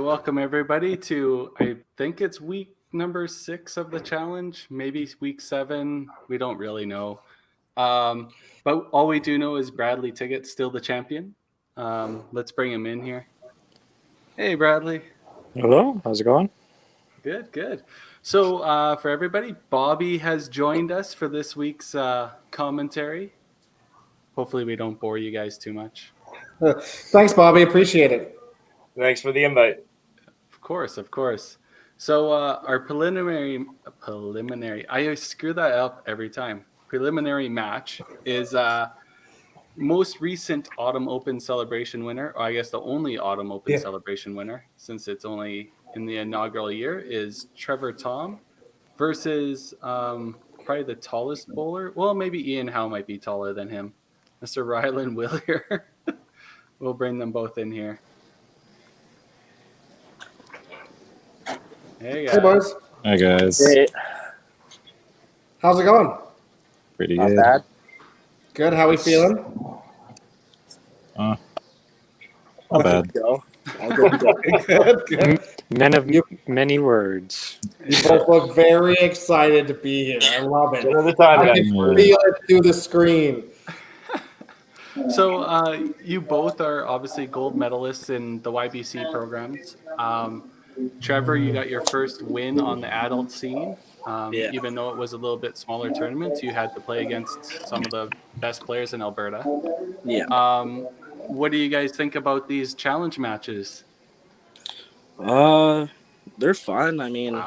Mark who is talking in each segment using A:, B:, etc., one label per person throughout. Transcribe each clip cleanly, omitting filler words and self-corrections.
A: welcome everybody to, I think it's week number 6 of the challenge, maybe week 7. We don't really know. But all we do know is Bradley Tytgat's still the champion. Let's bring him in here. Hey, Bradley.
B: Hello, how's it going?
A: Good. So for everybody, Bobby has joined us for this week's commentary. Hopefully we don't bore you guys too much.
C: Thanks, Bobby. Appreciate it.
D: Thanks for the invite.
A: Of course. So our preliminary, I screw that up every time. Preliminary match is most recent Autumn Open celebration winner, or I guess the only Autumn Open celebration winner, since it's only in the inaugural year, is Trevor Tomm versus probably the tallest bowler. Well, maybe Ian Howe might be taller than him. Mr. Rylan Willier. We'll bring them both in here. Hey, guys.
C: Hey, boys.
B: Hi, guys.
C: Hey. How's it going?
B: Pretty
C: Not
B: good.
C: bad. Good. How we feeling?
B: Not bad.
C: Good.
B: Men of many words.
C: You both look very excited to be here. I love it.
D: Another time,
C: I
D: guys.
C: can feel it through the screen.
A: So you both are obviously gold medalists in the YBC programs. Trevor, you got your first win on the adult scene. Even though it was a little bit smaller tournament, you had to play against some of the best players in Alberta.
E: Yeah.
A: What do you guys think about these challenge matches?
E: They're fun. I mean,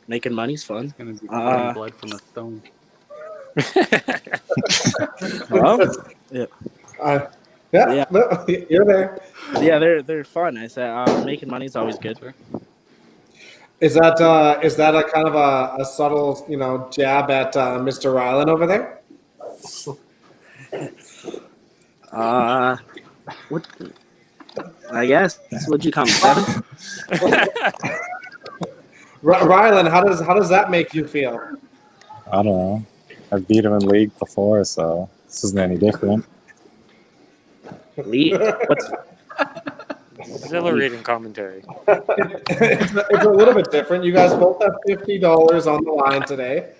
E: making money's fun.
A: It's gonna be blood from a stone.
C: Yeah. No, you're there.
E: Yeah, they're fun. I said making money's always good.
C: Is that a kind of a subtle, jab at Mr. Rylan over there?
E: What? I guess. What'd you come, Kevin?
C: Rylan, how does that make you feel?
B: I don't know. I've beat him in league before, so this isn't any different.
E: League? What's
F: exhilarating commentary?
C: It's a little bit different. You guys both have $50 on the line today.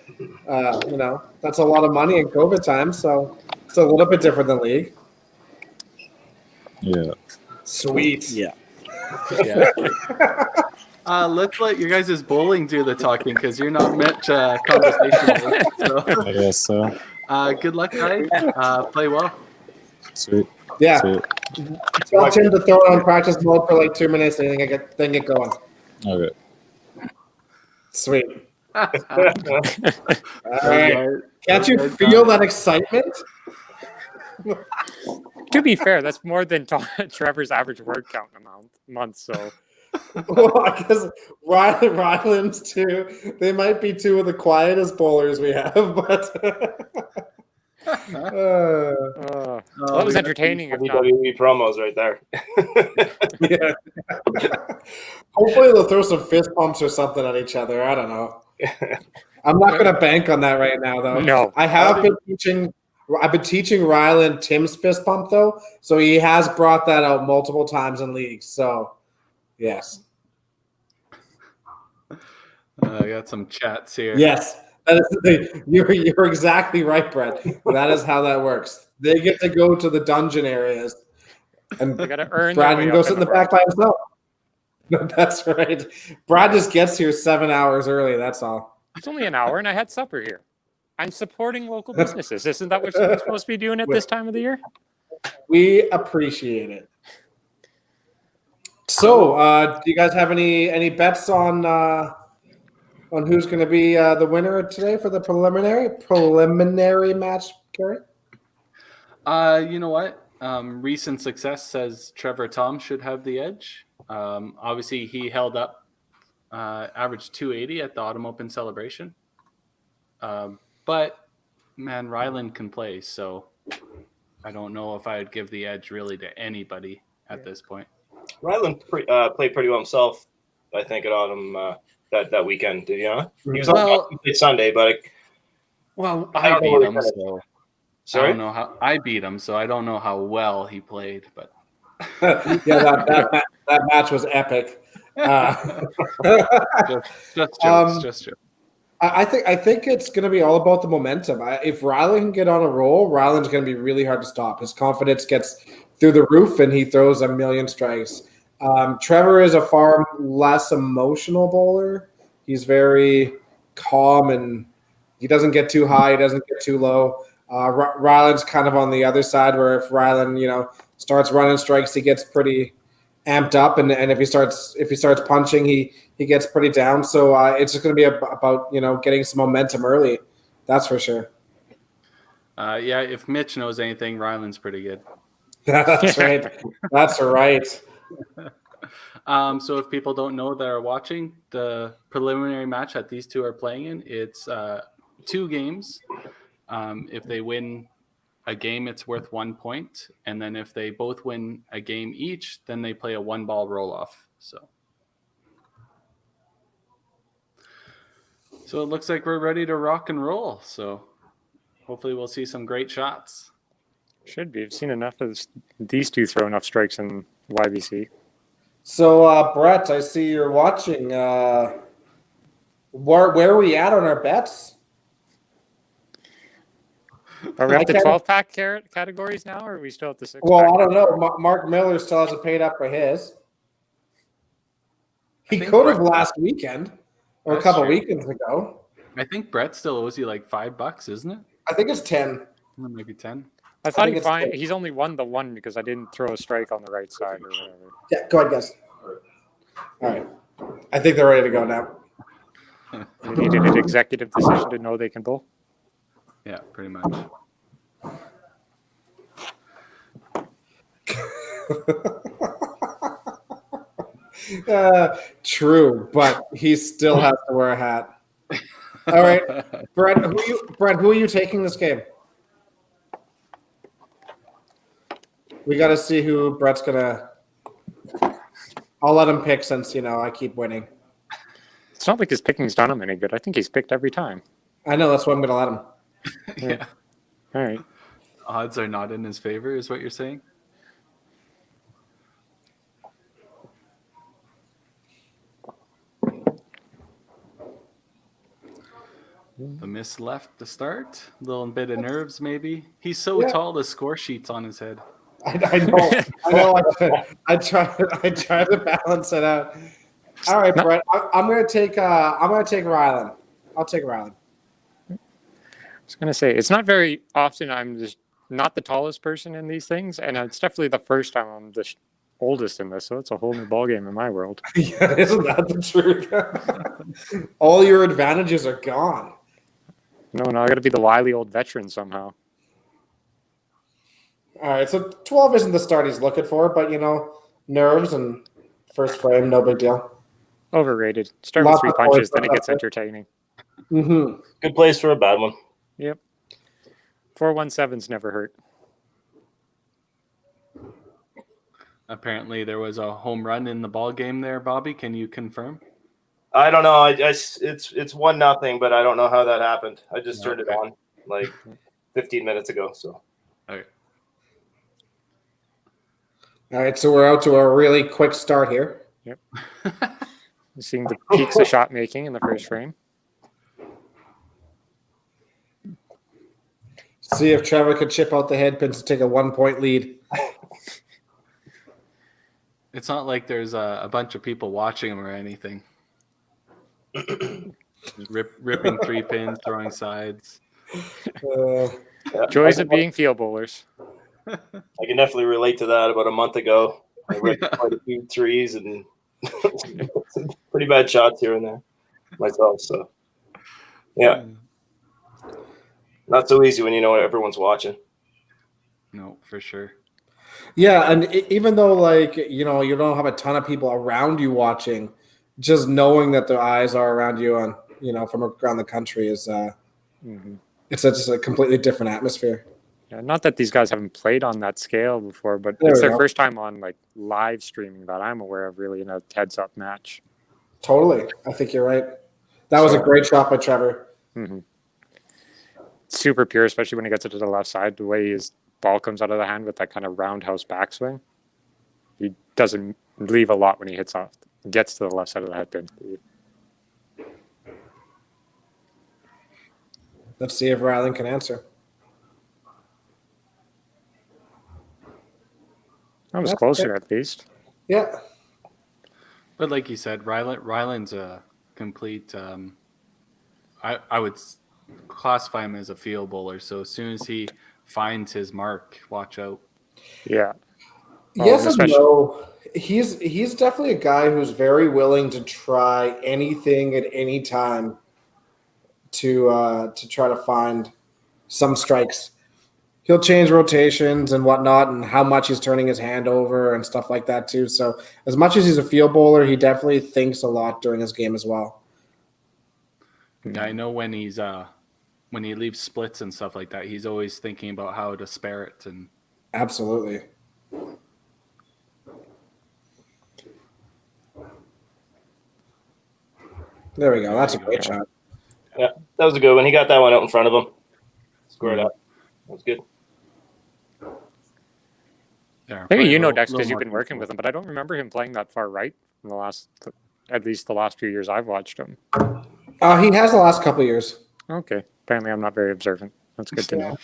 C: That's a lot of money in COVID times, so it's a little bit different than league.
B: Yeah.
C: Sweet.
E: Yeah.
A: Let's let your guys' bowling do the talking because you're not much conversational. So.
B: I guess so.
A: Good luck, guys. Play well.
B: Sweet.
C: Yeah.
B: Sweet.
C: Tell Tim to throw it on practice mode for like 2 minutes and then get going.
B: Okay.
C: Sweet. All right. Can't you feel that excitement?
F: To be fair, that's more than Trevor's average word count a month. So,
C: well, I guess Ryland's too. They might be two of the quietest bowlers we have, but
F: that was entertaining.
D: WWE promos right there.
C: Yeah. Hopefully they'll throw some fist pumps or something at each other. I don't know. I'm not going to bank on that right now, though.
F: No,
C: I have been teaching. I've been teaching Rylan Tim's fist pump, though, so he has brought that out multiple times in leagues. So, yes.
A: I got some chats here.
C: Yes, you're exactly right, Brett. That is how that works. They get to go to the dungeon areas, and
F: they got to earn.
C: Brad can go sit in the back by himself. That's right. Brad just gets here 7 hours early. That's all.
F: It's only an hour, and I had supper here. I'm supporting local businesses. Isn't that what we're supposed to be doing at this time of the year?
C: We appreciate it. So, do you guys have any bets on who's going to be the winner today for the preliminary match, Kerry?
A: You know what? Recent success says Trevor Tomm should have the edge. Obviously, he held up, averaged 280 at the Autumn Open celebration. But, man, Rylan can play, so I don't know if I would give the edge really to anybody at this point.
D: Rylan played pretty well himself, I think, at Autumn that weekend. Did you know? He was on Sunday, but
A: I beat him.
D: So. Sorry?
A: I don't know how I beat him, so I don't know how well he played. But
C: yeah, that match was epic.
A: Just jokes. Just jokes.
C: I think it's going to be all about the momentum. If Rylan can get on a roll, Rylan's going to be really hard to stop. His confidence gets through the roof, and he throws a million strikes. Trevor is a far less emotional bowler. He's very calm, and he doesn't get too high. He doesn't get too low. Rylan's kind of on the other side, where if Rylan, starts running strikes, he gets pretty amped up, and if he starts punching, he gets pretty down. So it's just going to be about getting some momentum early. That's for sure.
A: Yeah, if Mitch knows anything, Rylan's pretty good.
C: That's right. That's right.
A: So if people don't know that are watching, the preliminary match that these two are playing in, it's 2 games. If they win a game, it's worth 1 point. And then if they both win a game each, then they play a 1-ball roll-off. So it looks like we're ready to rock and roll. So hopefully we'll see some great shots.
F: Should be. I've seen enough of these two throw enough strikes in YBC.
C: So Brett, I see you're watching. Where are we at on our bets?
F: Are we up to 12-pack categories now, or are we still at the 6-pack?
C: Well, I don't know. Mark Miller still hasn't paid up for his. He could have last weekend or a couple weekends ago.
A: I think Brett still owes you like $5, isn't it?
C: I think it's 10.
A: Maybe 10.
F: I thought he's only won the one because I didn't throw a strike on the right side or whatever.
C: Yeah, go ahead, guys. All right. I think they're ready to go now.
F: They needed an executive decision to know they can bowl.
A: Yeah, pretty much.
C: True, but he still has to wear a hat. All right, Brett, who are you taking this game? We got to see who Brett's gonna. I'll let him pick since I keep winning.
F: It's not like his picking's done him any good. I think he's picked every time.
C: I know, that's why I'm gonna let him.
A: Yeah.
F: All right.
A: Odds are not in his favor, is what you're saying? The miss left to start. A little bit of nerves, maybe. He's so tall, the score sheet's on his head.
C: I know. I try to balance it out. All right, Brett. I'm gonna take Rylan. I'll take Rylan.
F: I was gonna say it's not very often I'm just not the tallest person in these things, and it's definitely the first time I'm the oldest in this, so it's a whole new ballgame in my world.
C: Yeah, isn't that the truth? All your advantages are gone.
F: No, I got to be the wily old veteran somehow.
C: All right, so 12 isn't the start he's looking for, but nerves and first frame, no big deal.
F: Overrated. Start with 3 punches, then it gets entertaining.
C: Mm-hmm.
D: Good place for a bad one.
F: Yep. 4-1-7s never hurt.
A: Apparently, there was a home run in the ball game there, Bobby. Can you confirm?
D: I don't know. It's 1-0, but I don't know how that happened. I just turned it on like 15 minutes ago. So.
A: Okay.
C: All right, so we're out to a really quick start here.
F: Yep. You're seeing the peaks of shot making in the first frame.
C: See if Trevor could chip out the head pin to take a 1-point lead.
A: It's not like there's a bunch of people watching him or anything. Ripping 3 pins, throwing sides.
F: Joys of being field bowlers.
D: I can definitely relate to that. About a month ago, I ripped quite a few threes and pretty bad shots here and there myself. So, yeah, not so easy when you know everyone's watching.
A: No, for sure.
C: Yeah, and even though you don't have a ton of people around you watching, just knowing that their eyes are around you on from around the country is it's just a completely different atmosphere.
F: Yeah, not that these guys haven't played on that scale before, but it's their first time on live streaming that I'm aware of, really, in a heads-up match.
C: Totally, I think you're right. That was a great shot by Trevor.
F: Mm-hmm. Super pure, especially when he gets it to the left side. The way his ball comes out of the hand with that kind of roundhouse backswing, he doesn't leave a lot when he hits off gets to the left side of the head pin.
C: Let's see if Rylan can answer.
F: That was
C: That's
F: closer at least.
C: Yeah.
A: But like you said, Rylan's a complete. I would classify him as a field bowler. So as soon as he finds his mark, watch out.
F: Yeah.
C: Yes and
F: especially-
C: no. He's definitely a guy who's very willing to try anything at any time to try to find some strikes. He'll change rotations and whatnot, and how much he's turning his hand over and stuff like that too. So as much as he's a field bowler, he definitely thinks a lot during his game as well.
A: Yeah, I know when he's when he leaves splits and stuff like that, he's always thinking about how to spare it. And
C: Absolutely. There we go. That's a great shot.
D: Yeah, that was a good one. He got that one out in front of him. Squared up. That was good.
A: yeah,
F: Maybe you know
A: probably a
F: Dex because
A: little
F: you've
A: more
F: been working with him, but I don't remember him playing that far right in the last, at least the last few years I've watched him.
C: He has the last couple of years.
F: Okay. Apparently I'm not very observant. That's good to know.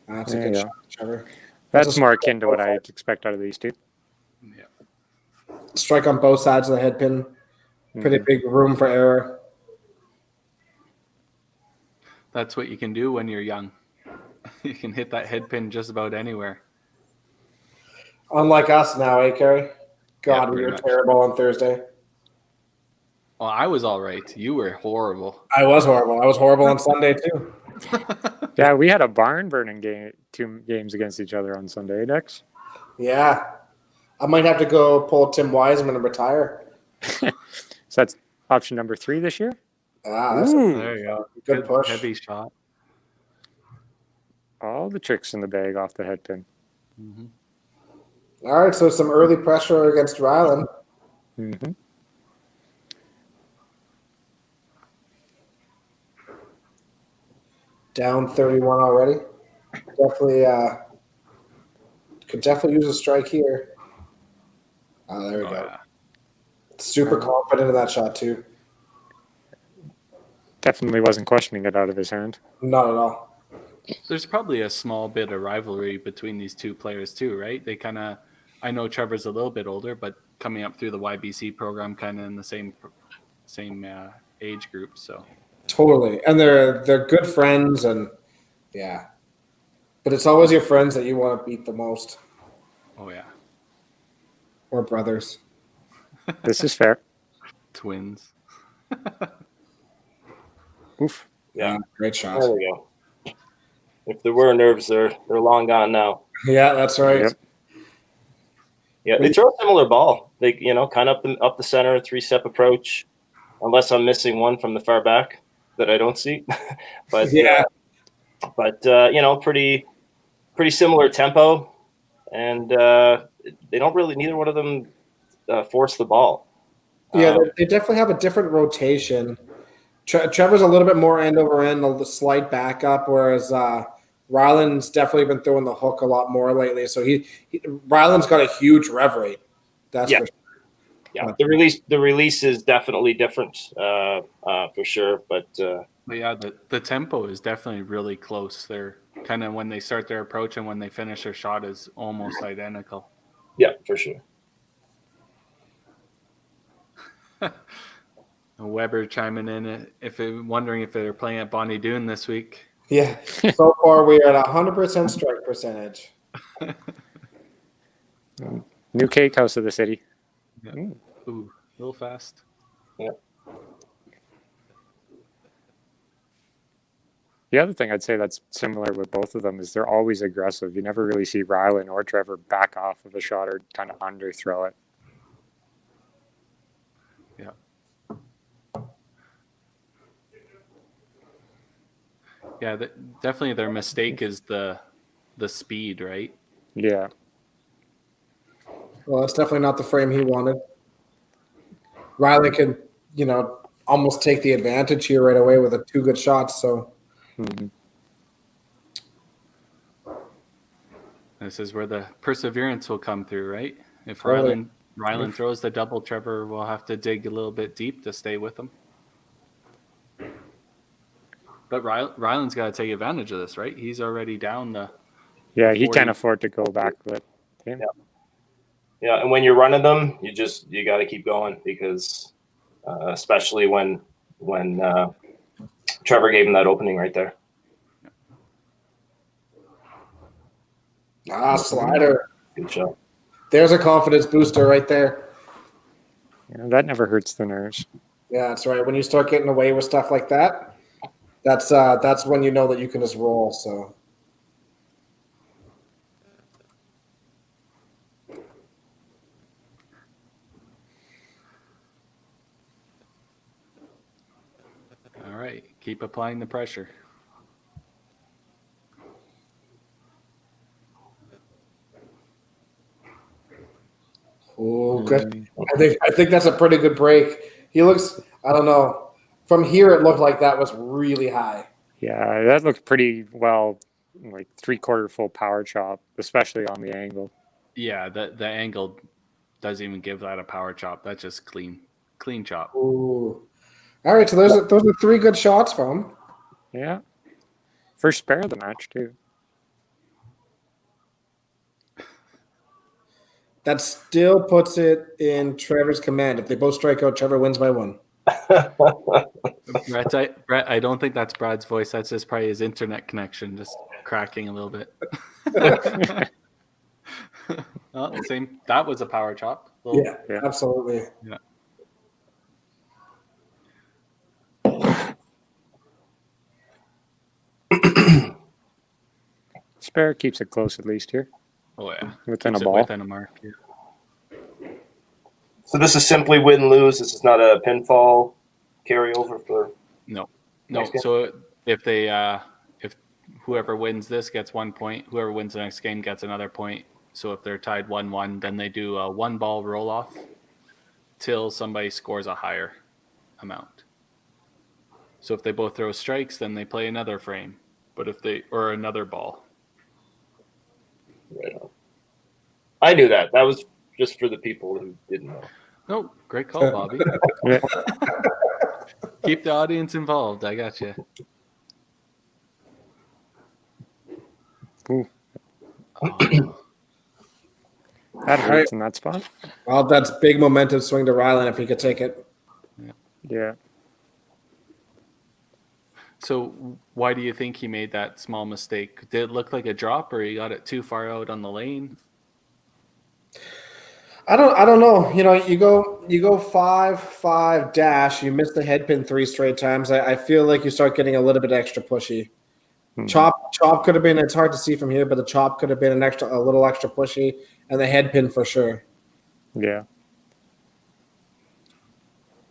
C: That's a
F: There
C: good
F: you
C: shot, Trevor.
F: That's more akin to what I'd expect out of these two.
A: Yeah.
C: Strike on both sides of the head pin. Pretty big room for error.
A: That's what you can do when you're young. You can hit that head pin just about anywhere.
C: Unlike us now, eh, Kerry? God, we
A: pretty
C: were
A: much.
C: terrible on Thursday.
A: Well, I was all right. You were horrible.
C: I was horrible. I was horrible on Sunday too.
F: Yeah, we had a barn burning game, 2 games against each other on Sunday, Dex.
C: Yeah. I might have to go pull Tim Wiseman and retire.
F: So that's option number 3 this year.
C: That's
F: Ooh.
A: There you go.
C: Good push.
A: Heavy shot.
F: All the tricks in the bag off the head pin.
A: Mm-hmm.
C: all right. So some early pressure against Rylan.
F: Mm-hmm.
C: Down 31 already. Definitely could definitely use a strike here. Oh, there we go.
A: Yeah.
C: Super confident in that shot too.
F: Definitely wasn't questioning it out of his hand.
C: Not at all.
A: There's probably a small bit of rivalry between these two players too, right? They kind of, I know Trevor's a little bit older, but coming up through the YBC program, kind of in the same age group. So
C: Totally. And they're good friends and yeah. But it's always your friends that you want to beat the most.
A: oh yeah,
C: Or brothers.
F: This is fair.
A: twins.
F: Oof.
D: Yeah.
C: Great shot.
D: There we go. If there were nerves, they're long gone now.
C: Yeah, that's right.
F: Yep.
D: Yeah, they throw a similar ball. They, kind of up the center, 3-step approach, unless I'm missing one from the far back that I don't see. But
C: Yeah.
D: pretty similar tempo, and they don't really. Neither one of them force the ball.
C: Yeah, they definitely have a different rotation. Trevor's a little bit more end over end, a slight backup, whereas Rylan's definitely been throwing the hook a lot more lately. So Rylan's got a huge rev rate. That's for sure.
D: Yeah, the release is definitely different for sure. But
A: yeah, the tempo is definitely really close. They're kind of when they start their approach and when they finish their shot is almost identical.
D: yeah, for sure.
A: Weber chiming in wondering if they're playing at Bonnie Doon this week.
C: Yeah. So far, we are at 100% strike percentage.
F: New cake house of the city.
A: Yeah. Ooh, a little fast.
F: The other thing I'd say that's similar with both of them is they're always aggressive. You never really see Rylan or Trevor back off of a shot or kind of underthrow it.
A: Yeah. Yeah, definitely their mistake is the speed, right?
F: Yeah.
C: Well, that's definitely not the frame he wanted. Riley could, almost take the advantage here right away with 2 good shots. So
F: Mm-hmm.
A: This is where the perseverance will come through, right? If
C: Totally.
A: Rylan throws the double, Trevor will have to dig a little bit deep to stay with him. But Rylan's got to take advantage of this, right? He's already down the.
F: Yeah, he
A: 40.
F: can't afford to go back with him.
D: Yeah. Yeah, and when you're running them, you got to keep going because, especially when Trevor gave him that opening right there.
C: Slider.
D: Good shot.
C: There's a confidence booster right there.
F: Yeah, that never hurts the nerves.
C: Yeah, that's right. When you start getting away with stuff like that, that's when you know that you can just roll. So.
A: All right, keep applying the pressure.
C: Oh, good. I think that's a pretty good break. He looks. I don't know. From here, it looked like that was really high.
F: Yeah, that looked pretty well, like 3/4 full power chop, especially on the angle.
A: Yeah, the angle doesn't even give that a power chop. That's just clean chop.
C: Ooh. All right, so those are 3 good shots from him.
F: Yeah. First spare of the match, too.
C: That still puts it in Trevor's command. If they both strike out, Trevor wins by 1.
A: Brett, I don't think that's Brad's voice. That's just probably his internet connection just cracking a little bit. Well, same. That was a power chop.
C: Yeah, absolutely.
A: Yeah.
F: Spare keeps it close at least here.
A: Oh yeah.
F: Within
A: Keeps
F: a
A: it
F: ball.
A: Within a mark. Yeah.
D: So this is simply win lose. This is not a pinfall carryover for.
A: No.
D: Next game?
A: So if they if whoever wins this gets 1 point, whoever wins the next game gets another point. So if they're tied 1-1, then they do a 1-ball roll off till somebody scores a higher amount. So if they both throw strikes, then they play another frame. But if they or another ball.
D: Right on. I knew that. That was just for the people who didn't know.
A: No, great call, Bobby.
F: Yeah.
A: Keep the audience involved. I got you.
F: Ooh,
A: Oh,
F: that hurts in that spot.
C: Well, that's big momentum swing to Rylan if he could take it.
F: Yeah.
A: so why do you think he made that small mistake? Did it look like a drop, or he got it too far out on the lane?
C: I don't know. You know, you go 5-5 dash. You miss the head pin 3 straight times. I feel like you start getting a little bit extra pushy. Chop could have been. It's hard to see from here, but the chop could have been a little extra pushy, and the head pin for sure.
F: Yeah.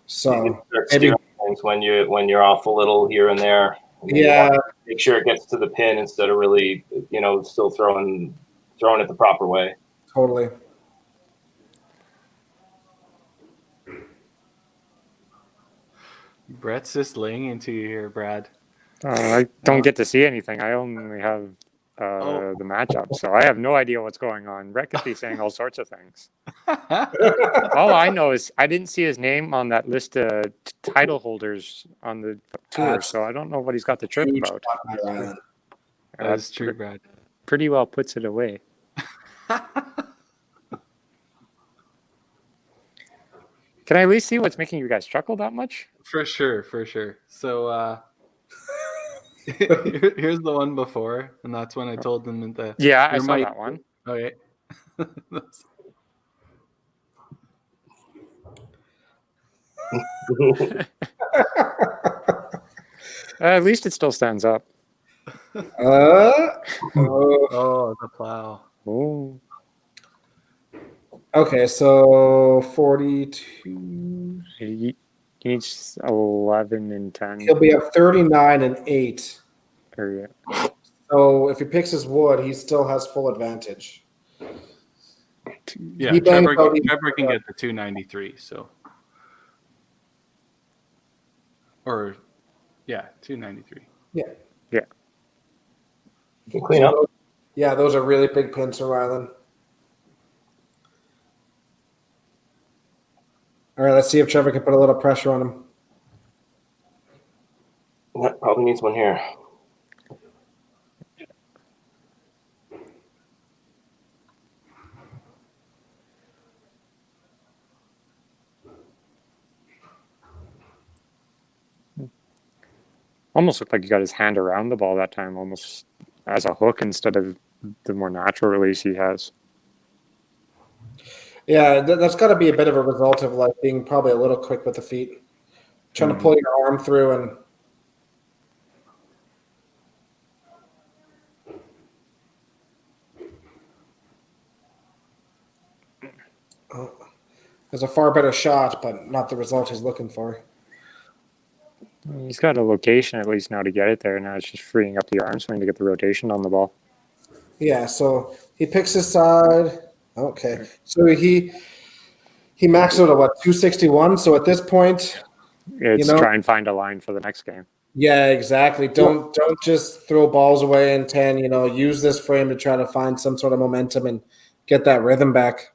C: So
D: You can start
C: maybe,
D: steering things when you're off a little here and there. And you
C: yeah,
D: want to make sure it gets to the pin instead of really, still throwing it the proper way.
C: totally.
A: Brett's just laying into you here, Brad.
F: I don't get to see anything. I only have the matchup, so I have no idea what's going on. Brett could be saying all sorts of things. All I know is I didn't see his name on that list of title holders on the tour, so I don't know what he's got the trip
C: Huge
F: about.
C: shot by Rylan.
A: That's true, Brad.
F: Pretty well puts it away. Can I at least see what's making you guys chuckle that much?
A: For sure. So here's the one before, and that's when I told them that
F: Yeah, I
A: your
F: saw
A: mic-
F: that one.
A: Okay.
F: At least it still stands up.
A: Oh, the plow.
F: Oh,
C: Okay, so 42.
F: he needs 11 and 10.
C: He'll be up 39 and 8.
F: Or,
C: So if he picks his wood, he still has full advantage.
A: Yeah,
C: He bangs
A: Trevor
C: out
A: can get the 293. So, or yeah, 293.
C: Yeah.
F: yeah.
D: You can clean up.
C: Yeah, those are really big pins for Rylan. All right, let's see if Trevor can put a little pressure on him.
D: That probably needs one here.
F: Almost looked like he got his hand around the ball that time, almost as a hook instead of the more natural release he has.
C: Yeah, that's got to be a bit of a result of like being probably a little quick with the feet, trying to pull your arm through and. Oh, there's a far better shot, but not the result he's looking for.
F: He's got a location at least now to get it there. Now it's just freeing up the arm swing to get the rotation on the ball.
C: Yeah, so he picks his side. Okay, so he maxed out at what 261. So at this point,
F: It's try and find a line for the next game.
C: yeah, exactly. Don't just throw balls away in 10. Use this frame to try to find some sort of momentum and get that rhythm back.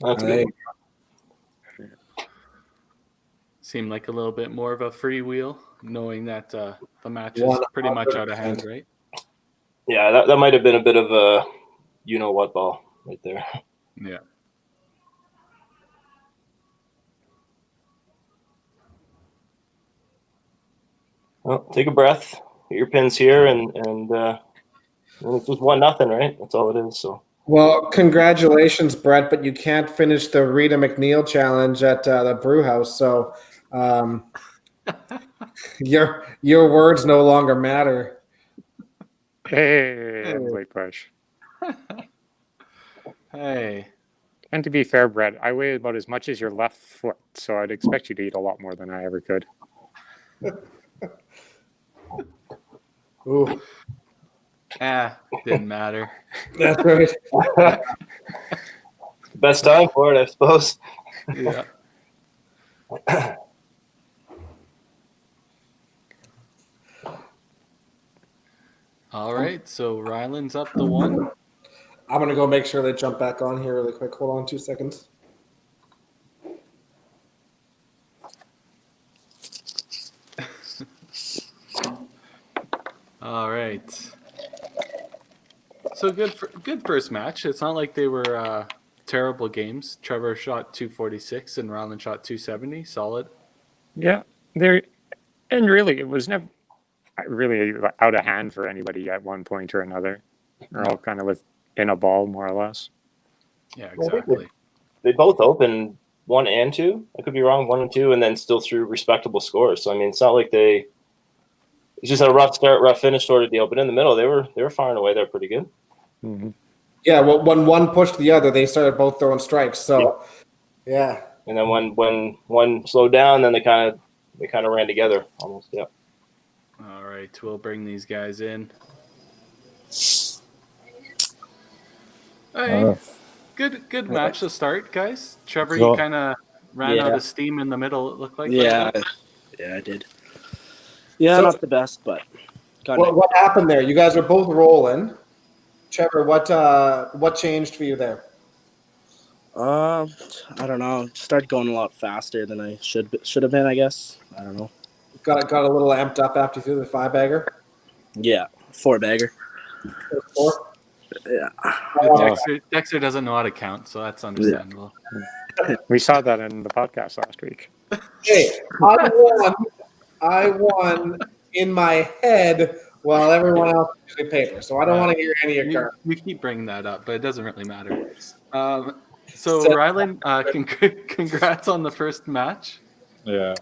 D: That's good.
A: Seemed like a little bit more of a freewheel, knowing that the match is pretty much out of hand, right?
D: Yeah, that might have been a bit of a you-know-what ball right there.
A: Yeah.
D: Well, take a breath. Get your pins here, and it's just 1-0, right? That's all it is. So.
C: Well, congratulations, Brett, but you can't finish the Rita McNeil challenge at the brew house. So your words no longer matter.
F: Hey, late push.
A: Hey.
F: And to be fair, Brett, I weigh about as much as your left foot, so I'd expect you to eat a lot more than I ever could.
C: Ooh.
A: Didn't matter.
C: That's right.
D: Best time for it, I suppose.
A: Yeah. All right, so Rylan's up the 1.
C: I'm going to go make sure they jump back on here really quick. Hold on 2 seconds.
A: All right. So good first match. It's not like they were terrible games. Trevor shot 246 and Rylan shot 270. Solid.
F: Yeah, and really, it was never really out of hand for anybody at one point or another. They're all kind of within a ball, more or less.
A: Yeah, exactly.
D: They both opened 1 and 2. I could be wrong, 1 and 2, and then still threw respectable scores. So I mean, it's not like it's just a rough start, rough finish sort of deal. But in the middle, they were firing away. They're pretty good.
F: Mm-hmm.
C: Yeah, well, when one pushed the other, they started both throwing strikes. So, yeah.
D: And then when one slowed down, then they kind of ran together almost. Yeah.
A: All right, we'll bring these guys in. Hey, good match to start, guys. Trevor, you kind of ran out of steam in the middle. It looked like.
E: Yeah, I did. Yeah, so, not the best, but.
C: What happened there? You guys are both rolling. Trevor, what changed for you there?
E: I don't know. Started going a lot faster than I should have been, I guess. I don't know.
C: Got a little amped up after you threw the 5-bagger?
E: Yeah, 4-bagger.
C: 4?
E: Yeah.
A: Dexter doesn't know how to count, so that's understandable.
F: Yeah. We saw that in the podcast last week.
C: Hey, I won in my head while everyone else was using paper, so I don't want to hear any of your cards.
A: You keep bringing that up, but it doesn't really matter. So Rylan, congrats on the first match.
B: Yeah.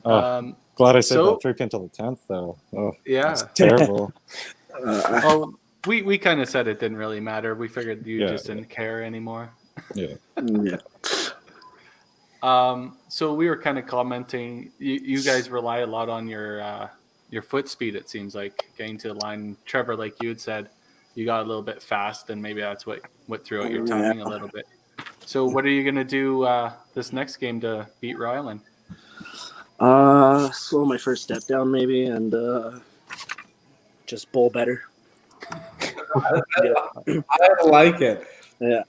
B: Glad I saved that 3 pin till the 10th, though. Oh,
A: yeah.
B: that's terrible.
A: We kind of said it didn't really matter. We figured you just didn't care anymore.
B: Yeah.
A: So we were kind of commenting. You guys rely a lot on your foot speed. It seems like getting to the line. Trevor, like you had said, you got a little bit fast, and maybe that's what threw out your timing a little bit. So what are you gonna do this next game to beat Rylan?
E: Slow my first step down maybe, and just bowl better.
C: I like it.
E: Yeah.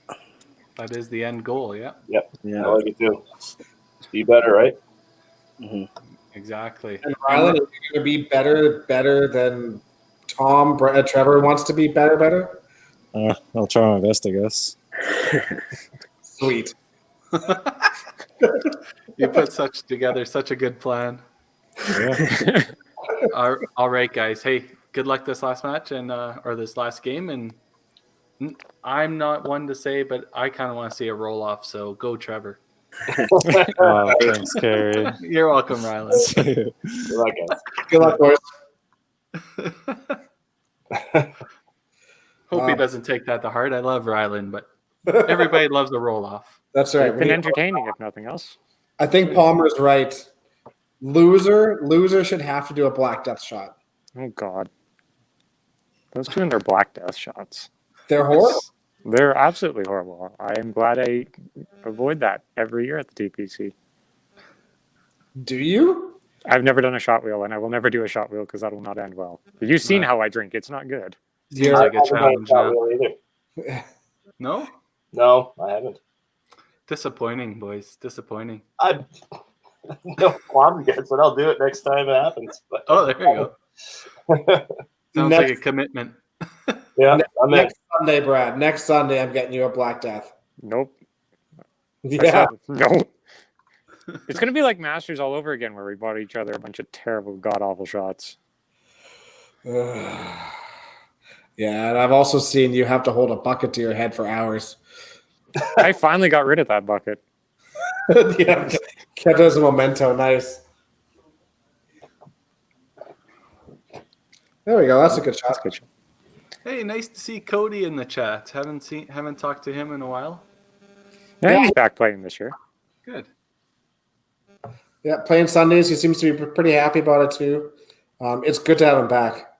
A: That is the end goal. Yeah,
D: Yep.
E: Yeah.
D: I like it too. Be better, right?
E: hmm
A: exactly.
C: And Rylan, is he going to be better than Tomm? Trevor wants to be better.
B: I'll try my best, I guess.
C: Sweet.
A: You put together such a good plan.
B: Yeah.
A: All right, guys. Hey, good luck this last match and or this last game. And I'm not one to say, but I kind of want to see a roll off. So go, Trevor.
B: Oh, thanks, Carrie.
A: You're welcome, Rylan.
D: Good luck, guys.
C: Good luck, boys.
A: Hope he doesn't take that to heart. I love Rylan, but everybody loves a roll off.
C: That's right.
F: It's been entertaining, if nothing else.
C: I think Palmer's right. Loser should have to do a Black Death shot.
F: Oh, God. Those two and their Black Death shots.
C: They're horrible.
F: They're absolutely horrible. I am glad I avoid that every year at the TPC.
C: Do you?
F: I've never done a shot wheel, and I will never do a shot wheel because that will not end well. But you've seen how I drink. It's not good.
A: Seems
C: Yeah,
A: like a
D: I haven't
A: challenge
D: had a
A: now.
D: shot wheel either.
A: No?
D: No, I haven't.
A: Disappointing, boys. Disappointing.
D: I no qualm against it. I'll do it next time it happens. But
A: Oh, there you go. Sounds like a commitment.
D: yeah, I'm in.
C: Next Sunday, Brad. Next Sunday, I'm getting you a Black Death.
F: Nope.
C: Yeah.
F: No. It's going to be like Masters all over again where we bought each other a bunch of terrible, god-awful shots.
C: Yeah, and I've also seen you have to hold a bucket to your head for hours.
F: I finally got rid of that bucket.
C: Yeah, kept it as a memento. Nice. There we go. That's a good shot.
F: That's good.
A: Hey, nice to see Cody in the chat. Haven't talked to him in a while.
F: Yeah, he's back playing this year.
A: Good.
C: Yeah, playing Sundays. He seems to be pretty happy about it too. It's good to have him back.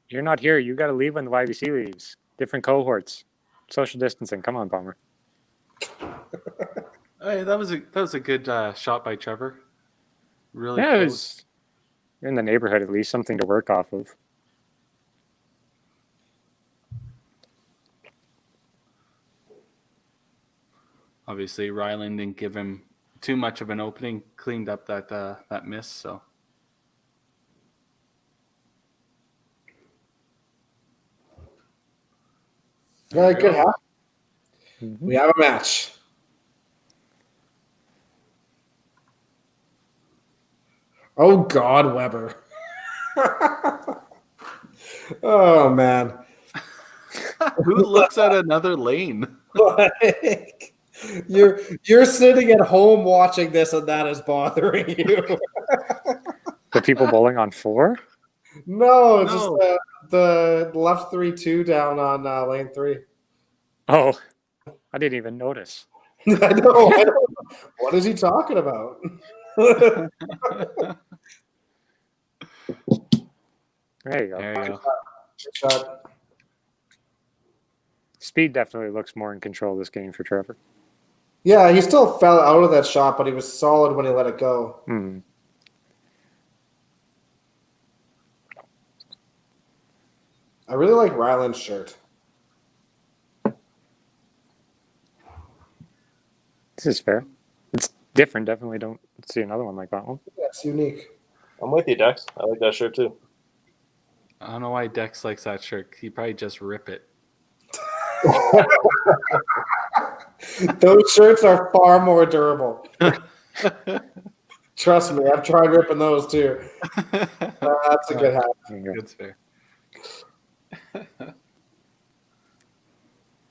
F: You're not here. You got to leave when the YBC leaves. Different cohorts. Social distancing. Come on, Palmer.
A: Hey, that was a good shot by Trevor. Really
F: Yeah, it
A: close.
F: was in the neighborhood at least. Something to work off of.
A: Obviously, Rylan didn't give him too much of an opening. Cleaned up that miss. So
C: Very good. Huh?
F: Mm-hmm.
C: We have a match. Oh God, Weber. Oh man.
A: who looks at another lane?
C: Like, you're sitting at home watching this and that is bothering you.
F: The people bowling on 4?
C: No,
A: No.
C: just the left 3-2 down on lane 3.
F: Oh, I didn't even notice.
C: I know. What is he talking about?
F: There you go.
A: There you go.
C: Good shot.
F: Speed definitely looks more in control of this game for Trevor.
C: Yeah, he still fell out of that shot, but he was solid when he let it go.
F: Hmm.
C: I really like Rylan's shirt.
F: This is fair. It's different. Definitely don't see another one like that one.
C: That's unique.
D: I'm with you, Dex. I like that shirt too.
A: I don't know why Dex likes that shirt. He probably just rip it.
C: Those shirts are far more durable. Trust me, I've tried ripping those too. That's a good hat.
F: There you go.
A: That's fair.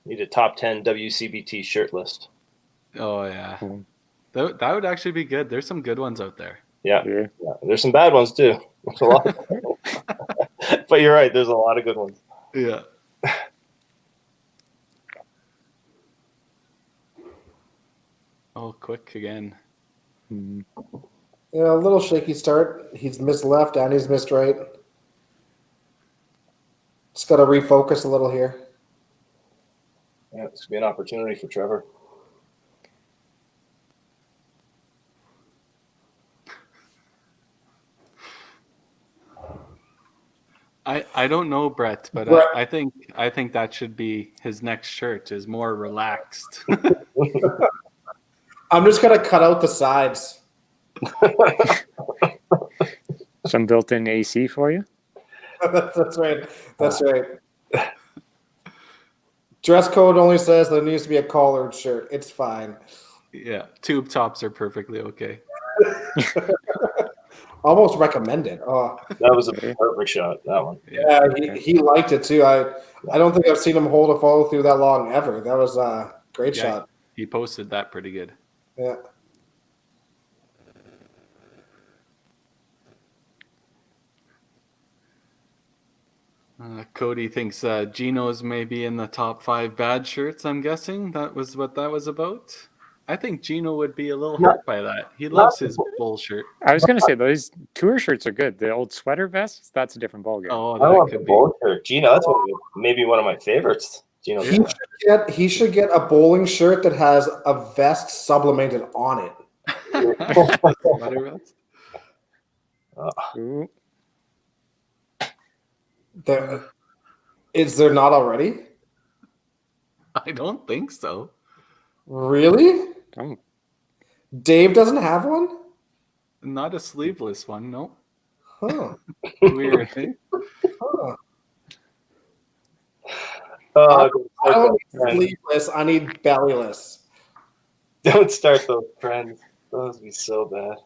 D: Need a top 10 WCBT shirt list.
A: Oh yeah,
F: Cool.
A: that would actually be good. There's some good ones out there.
D: Yeah,
F: Yeah.
D: yeah. There's some bad ones too. There's a lot. But you're right. There's a lot of good ones.
A: Yeah. Oh, quick again.
F: Hmm.
C: Yeah, a little shaky start. He's missed left and he's missed right. Just got to refocus a little here.
D: Yeah, this could be an opportunity for Trevor.
A: I don't know, Brett, but
C: Brett.
A: I think that should be his next shirt, is more relaxed.
C: I'm just going to cut out the sides.
F: Some built-in AC for you.
C: That's right. That's right. Dress code only says there needs to be a collared shirt. It's fine.
A: Yeah, tube tops are perfectly okay.
C: Almost recommended. Oh,
D: That was a perfect shot, that one.
C: yeah, he liked it too. I don't think I've seen him hold a follow through that long ever. That was a great
A: Yeah,
C: shot.
A: he posted that pretty good.
C: Yeah.
A: Cody thinks Geno's may be in the top 5 bad shirts, I'm guessing. That was what that was about. I think Geno would be a little hurt by that. He loves his bull shirt.
F: I was going to say, those tour shirts are good. The old sweater vests, that's a different ballgame.
A: Oh,
D: I
A: that
D: want the
A: could be.
D: bowling shirt. Gino, that's maybe one of my favorites. Gino,
C: He should get a bowling shirt that has a vest sublimated on it.
A: Sweater vest?
F: Ooh.
C: Is there not already?
A: I don't think so.
C: Really?
F: Oh.
C: Dave doesn't have one?
A: Not a sleeveless one, no.
C: Huh.
A: Weird. Eh?
C: Huh.
D: uh,
C: I don't need sleeveless. I need bellyless.
D: don't start those trends. Those would be so bad.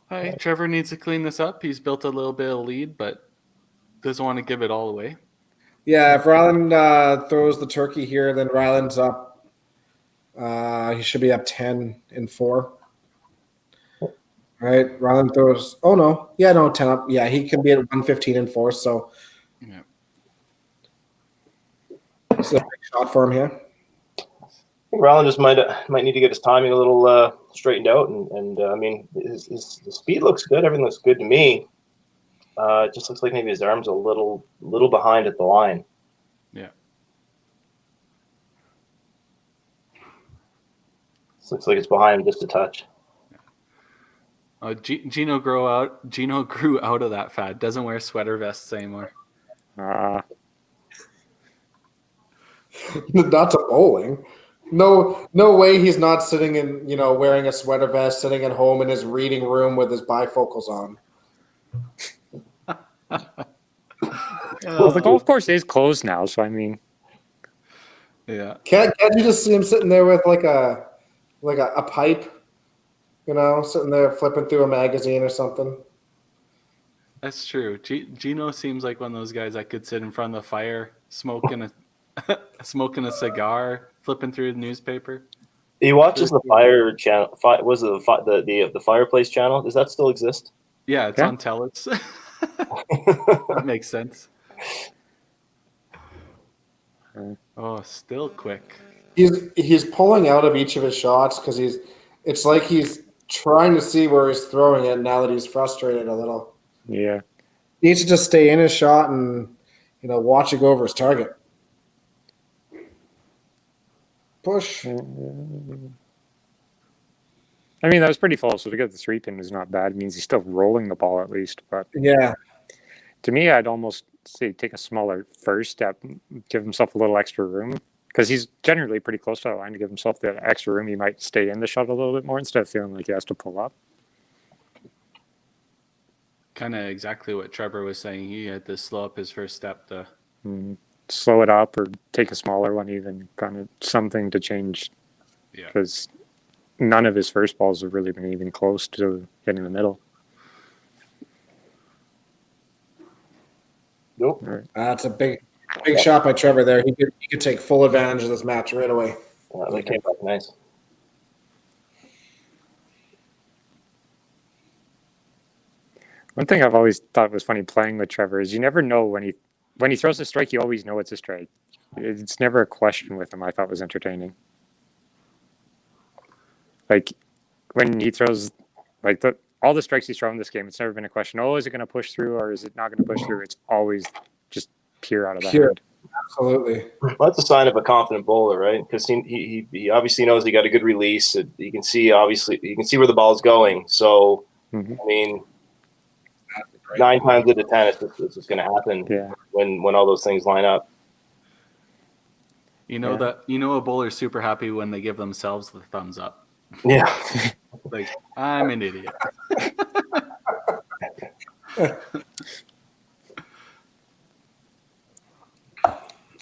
A: Hi, Trevor needs to clean this up. He's built a little bit of lead, but doesn't want to give it all away.
C: Yeah, if Rylan throws the turkey here, then Rylan's up. He should be up 10-4. Right? Rylan throws. Oh no, yeah, no, 10 up. Yeah, he can be at 115-4. So,
A: Yeah.
C: it's a big shot for him here.
D: I think Rylan just might need to get his timing a little straightened out, and I mean, his speed looks good. Everything looks good to me. It just looks like maybe his arm's a little behind at the line.
A: Yeah.
D: Looks like it's behind just a touch.
A: Geno grew out of that fad. Doesn't wear sweater vests anymore.
C: Not to bowling. No way he's not sitting in, wearing a sweater vest, sitting at home in his reading room with his bifocals on.
F: Well, the golf course is closed now, so I mean,
A: Yeah.
C: Can't you just see him sitting there with like a pipe, sitting there flipping through a magazine or something?
A: That's true. Geno seems like one of those guys that could sit in front of the fire, smoking a cigar, flipping through the newspaper.
D: He watches the Fire channel. Was it the Fireplace channel? Does that still exist?
A: Yeah, it's
F: Yeah.
A: on Telus. That makes sense. Oh, still quick.
C: He's pulling out of each of his shots because it's like he's trying to see where he's throwing it now that he's frustrated a little.
F: yeah.
C: He needs to just stay in his shot and watch it go over his target. Push.
F: I mean, that was pretty full, so to get the 3-pin is not bad. It means he's still rolling the ball at least. But
C: Yeah.
F: to me, I'd almost say take a smaller first step, give himself a little extra room, because he's generally pretty close to the line. To give himself the extra room, he might stay in the shot a little bit more instead of feeling like he has to pull up.
A: Kind of exactly what Trevor was saying. He had to slow up his first step to.
F: Slow it up or take a smaller one, even kind of something to change.
A: Yeah.
F: Because none of his first balls have really been even close to getting the middle.
D: Nope.
F: All right.
C: That's a big shot by Trevor there. He could take full advantage of this match right away.
D: They came back nice.
F: One thing I've always thought was funny playing with Trevor is you never know when he throws a strike, you always know it's a strike. It's never a question with him. I thought was entertaining. Like when he throws, like all the strikes he's thrown this game, it's never been a question, oh, is it going to push through or is it not going to push through? It's always just pure out of the hand.
C: Absolutely.
D: Well, that's a sign of a confident bowler, right? Because he obviously knows he got a good release. You can see where the ball's going. So, I mean, 9 times out of 10, it's just going to happen when all those things line up.
A: You know that a bowler's super happy when they give themselves the thumbs up.
D: Yeah.
A: Like, I'm an idiot.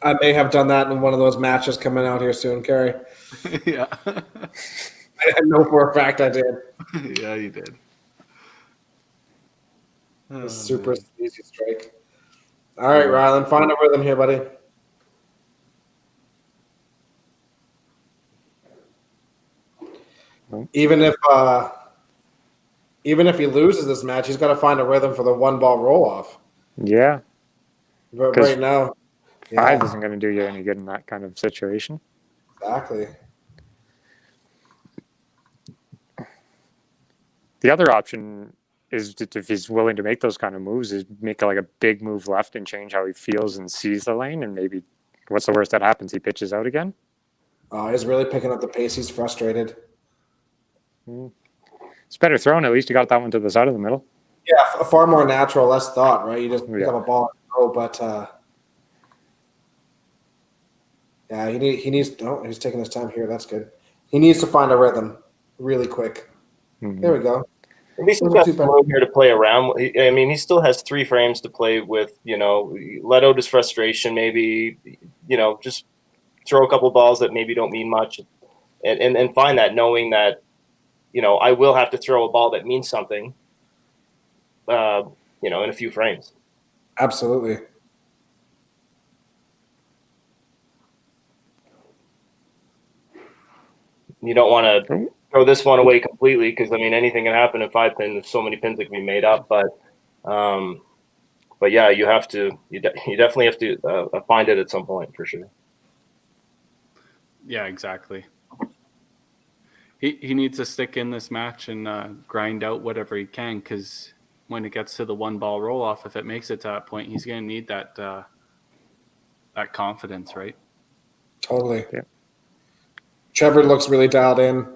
C: I may have done that in one of those matches coming out here soon, Kerry.
A: Yeah.
C: I know for a fact I did.
A: Yeah, you did. Oh,
C: Super easy strike. All right, Rylan, find a rhythm here, buddy. Even if he loses this match, he's got to find a rhythm for the 1-ball roll off.
F: Yeah.
C: But right now,
F: 5 isn't going to do you any good in that kind of situation.
C: Exactly.
F: The other option is if he's willing to make those kind of moves, is make like a big move left and change how he feels and sees the lane, and maybe what's the worst that happens? He pitches out again.
C: Oh, he's really picking up the pace. He's frustrated.
F: It's better thrown. At least you got that one to the side of the middle.
C: Yeah, far more natural, less thought, right? You just pick up a ball and throw, but he needs. Oh, he's taking his time here. That's good. He needs to find a rhythm really quick. There we go.
D: At least he's got some room here to play around. I mean, he still has 3 frames to play with. Let out his frustration. Maybe just throw a couple balls that maybe don't mean much, and find that, knowing that I will have to throw a ball that means something. In a few frames.
C: Absolutely.
D: You don't want to throw this one away completely because anything can happen in 5 pin. There's so many pins that can be made up, but yeah, you have to. You definitely have to find it at some point for sure.
A: Yeah, exactly. He needs to stick in this match and grind out whatever he can, because when it gets to the 1-ball roll off, if it makes it to that point, he's going to need that confidence, right?
C: Totally.
F: Yeah.
C: Trevor looks really dialed in.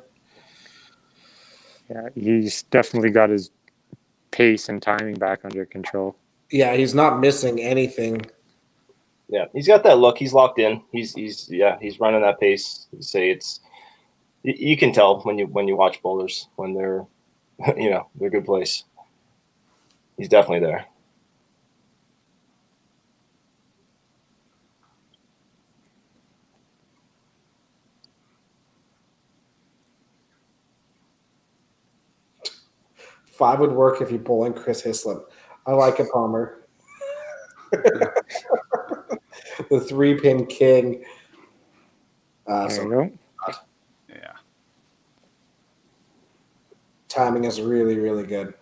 F: Yeah, he's definitely got his pace and timing back under control.
C: Yeah, he's not missing anything.
D: Yeah, he's got that look. He's locked in. He's running that pace. You can tell when you watch bowlers when they're they're good place. He's definitely there.
C: Five would work if you pull in Chris Hislop. I like it, Palmer. The 3-pin king.
F: There you go.
A: Yeah.
C: Timing is really, really good.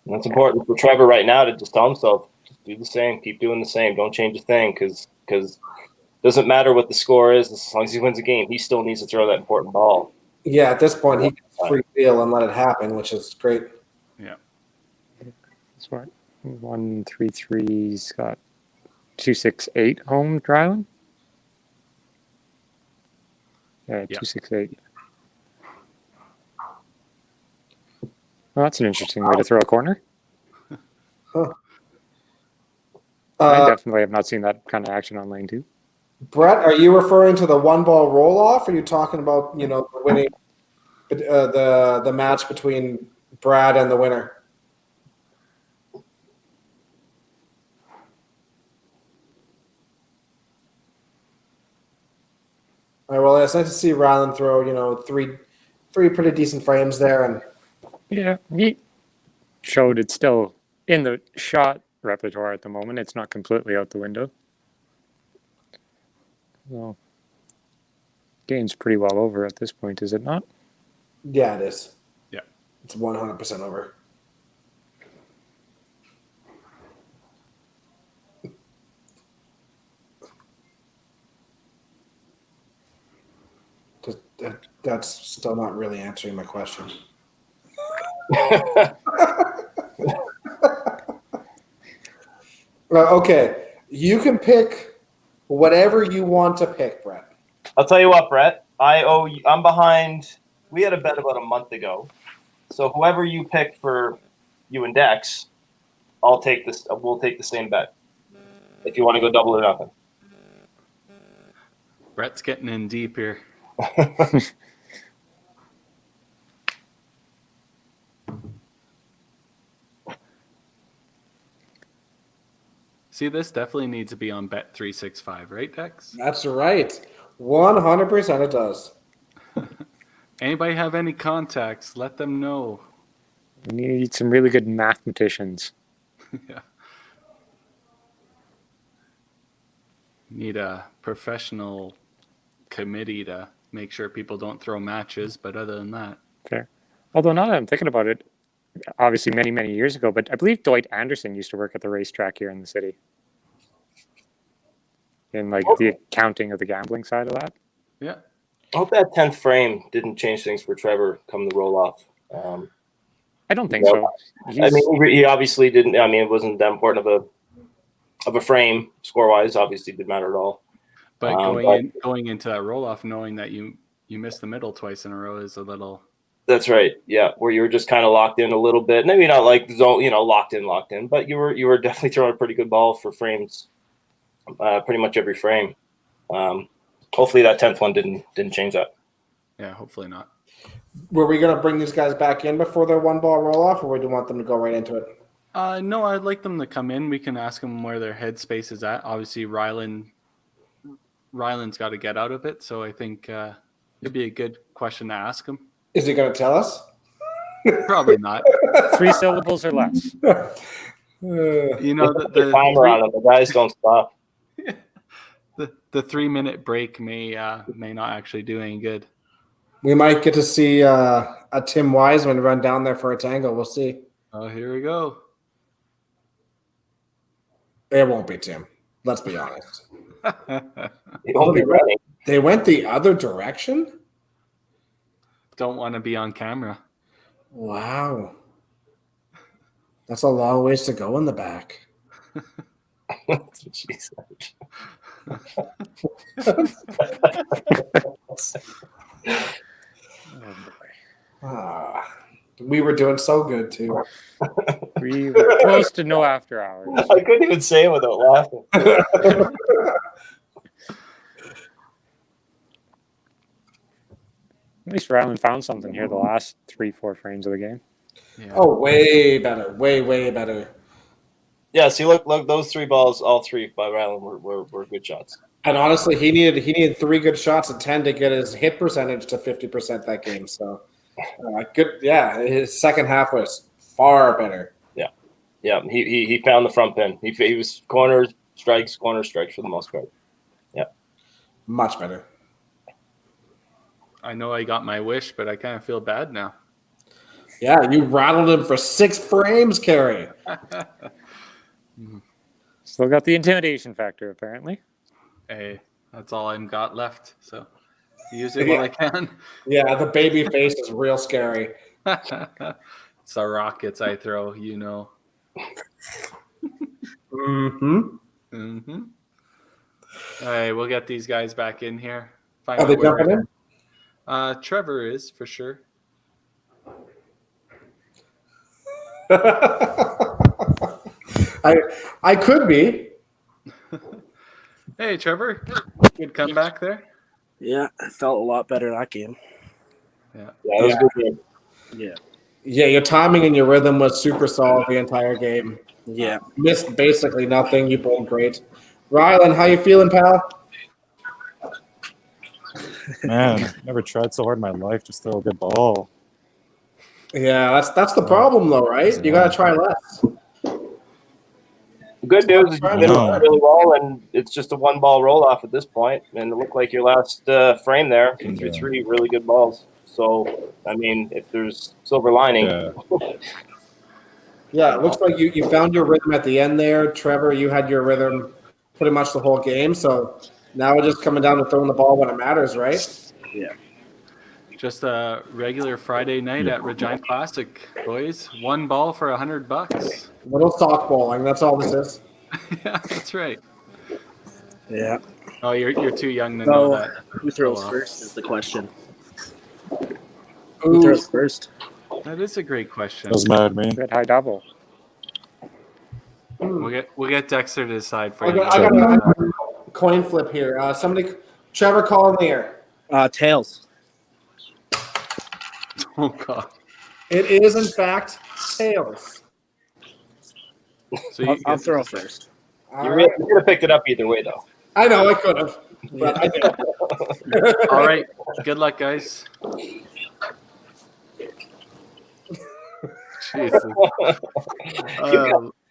D: And that's important for Trevor right now to just tell himself, just do the same, keep doing the same, don't change a thing, because it doesn't matter what the score is as long as he wins a game. He still needs to throw that important ball.
C: Yeah, at this point, he can free feel and let it happen, which is great.
A: Yeah.
F: That's right. 133's got 268 home, Rylan. Yeah, 268. Well, that's an interesting way to throw a corner.
C: Huh.
F: I definitely have not seen that kind of action on lane 2.
C: Brett, are you referring to the 1-ball roll-off? Or are you talking about the winning, the match between Brad and the winner? All right, well, it's nice to see Rylan throw, three pretty decent frames there, and
F: Yeah, he showed it's still in the shot repertoire at the moment. It's not completely out the window. Well, game's pretty well over at this point, is it not?
C: yeah, it is.
A: Yeah.
C: It's 100% over. That's still not really answering my question. Okay, you can pick whatever you want to pick, Brett.
D: I'll tell you what, Brett. I'm behind. We had a bet about a month ago, so whoever you pick for you and Dex, I'll take this. We'll take the same bet. If you want to go double or nothing.
A: Brett's getting in deep here. See, this definitely needs to be on Bet365, right, Dex?
C: That's right. 100% it does.
A: Anybody have any contacts? Let them know.
F: We need some really good mathematicians.
A: Yeah. Need a professional committee to make sure people don't throw matches, but other than that.
F: Fair. Although now that I'm thinking about it, obviously many, many years ago, but I believe Dwight Anderson used to work at the racetrack here in the city. In like the accounting of the gambling side of that.
A: Yeah.
D: I hope that 10th frame didn't change things for Trevor come the roll off.
F: I don't think so.
D: I mean, he obviously didn't. I mean, it wasn't that important of a frame score wise. Obviously, didn't matter at all.
A: But going into that roll off, knowing that you missed the middle twice in a row is a little.
D: That's right. Yeah, where you were just kind of locked in a little bit. Maybe not like locked in, but you were definitely throwing a pretty good ball for frames. Pretty much every frame. Hopefully that 10th one didn't change that.
A: Yeah, hopefully not.
C: Were we going to bring these guys back in before their one ball roll off, or do you want them to go right into it?
A: No, I'd like them to come in. We can ask them where their headspace is at. Obviously, Rylan's got to get out of it, so I think it'd be a good question to ask him.
C: Is he going to tell us?
A: Probably not.
F: 3 syllables or less.
A: You know,
D: the timer on them. The guys don't stop.
A: The 3-minute break may not actually do any good.
C: We might get to see a Tim Wiseman run down there for a tangle. We'll see.
A: Oh, here we go.
C: It won't be Tim. Let's be honest.
D: He won't be running.
C: They went the other direction?
A: Don't want to be on camera.
C: Wow. That's a long ways to go in the back.
D: That's what she said.
C: We were doing so good too.
F: We were close to no after hours.
D: I couldn't even say it without laughing.
F: At least Rylan found something here the last 3-4 frames of the game.
A: Yeah.
C: Oh, way better. Way better.
D: Yeah, see, look, those 3 balls, all 3 by Rylan were good shots.
C: And honestly, he needed 3 good shots at 10 to get his hit percentage to 50% that game. So good. Yeah, his second half was far better.
D: Yeah. He found the front pin. He was corner strikes for the most part. Yeah,
C: Much better.
A: I know I got my wish, but I kind of feel bad now.
C: Yeah, you rattled him for 6 frames, Kerry.
F: Still got the intimidation factor, apparently.
A: Hey, that's all I've got left. So use it while I can.
C: Yeah, the baby face is real scary.
A: It's the rockets I throw, you know.
C: Mm-hmm.
A: Mm-hmm. All right, we'll get these guys back in here.
C: Are they jumping in?
A: Trevor is, for sure.
C: I could be.
A: Hey, Trevor. Good comeback there.
E: Yeah, I felt a lot better that game.
A: Yeah.
D: Yeah, it was a good game.
E: Yeah.
C: Yeah, your timing and your rhythm was super solid the entire game.
E: Yeah.
C: Missed basically nothing. You bowled great. Rylan, how you feeling, pal?
B: Man, never tried so hard in my life. Just throw a good ball.
C: Yeah, that's the problem though, right? You gotta try less.
D: The good news is you did
B: No.
D: it really well, and it's just a 1-ball roll off at this point. And it looked like your last frame there, you threw 3 really good balls. So, I mean, if there's silver lining,
C: Yeah, it looks like you found your rhythm at the end there. Trevor, you had your rhythm pretty much the whole game. So now we're just coming down to throwing the ball when it matters, right?
E: Yeah.
A: Just a regular Friday night at Regina Classic, boys. 1 ball for $100.
C: Little softballing. That's all this is.
A: Yeah, that's right.
E: Yeah.
A: Oh, you're too young to know
E: So,
A: that.
E: who throws
A: Oh, well.
E: first is the question. Who throws first?
A: That is a great question.
B: Doesn't matter to me.
F: Good high double.
A: We'll get Dexter to decide for
C: I
A: you.
C: got a coin flip here. Trevor, call in the air.
E: Tails.
A: Oh God.
C: It is in fact tails.
A: So
E: I'll throw first.
C: All right.
D: You could have picked it up either way, though.
C: I know I could have, but I didn't.
A: All right. Good luck, guys. Jesus.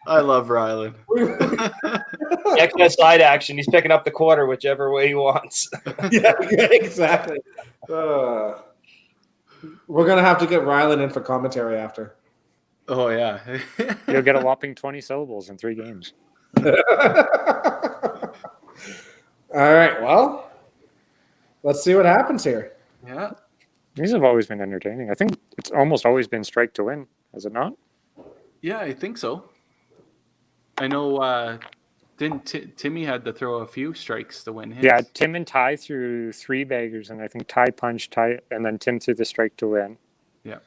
A: I love Rylan.
D: Extra side action. He's picking up the quarter whichever way he wants.
C: Yeah, exactly. We're gonna have to get Rylan in for commentary after.
A: Oh yeah.
F: You'll get a whopping 20 syllables in 3 games.
C: All right. Well, let's see what happens here.
A: Yeah.
F: These have always been entertaining. I think it's almost always been strike to win, has it not?
A: Yeah, I think so. I know. Didn't Timmy had to throw a few strikes to win his?
F: Yeah, Tim and Ty threw 3 baggers, and I think Ty punched Ty, and then Tim threw the strike to win.
A: Yeah.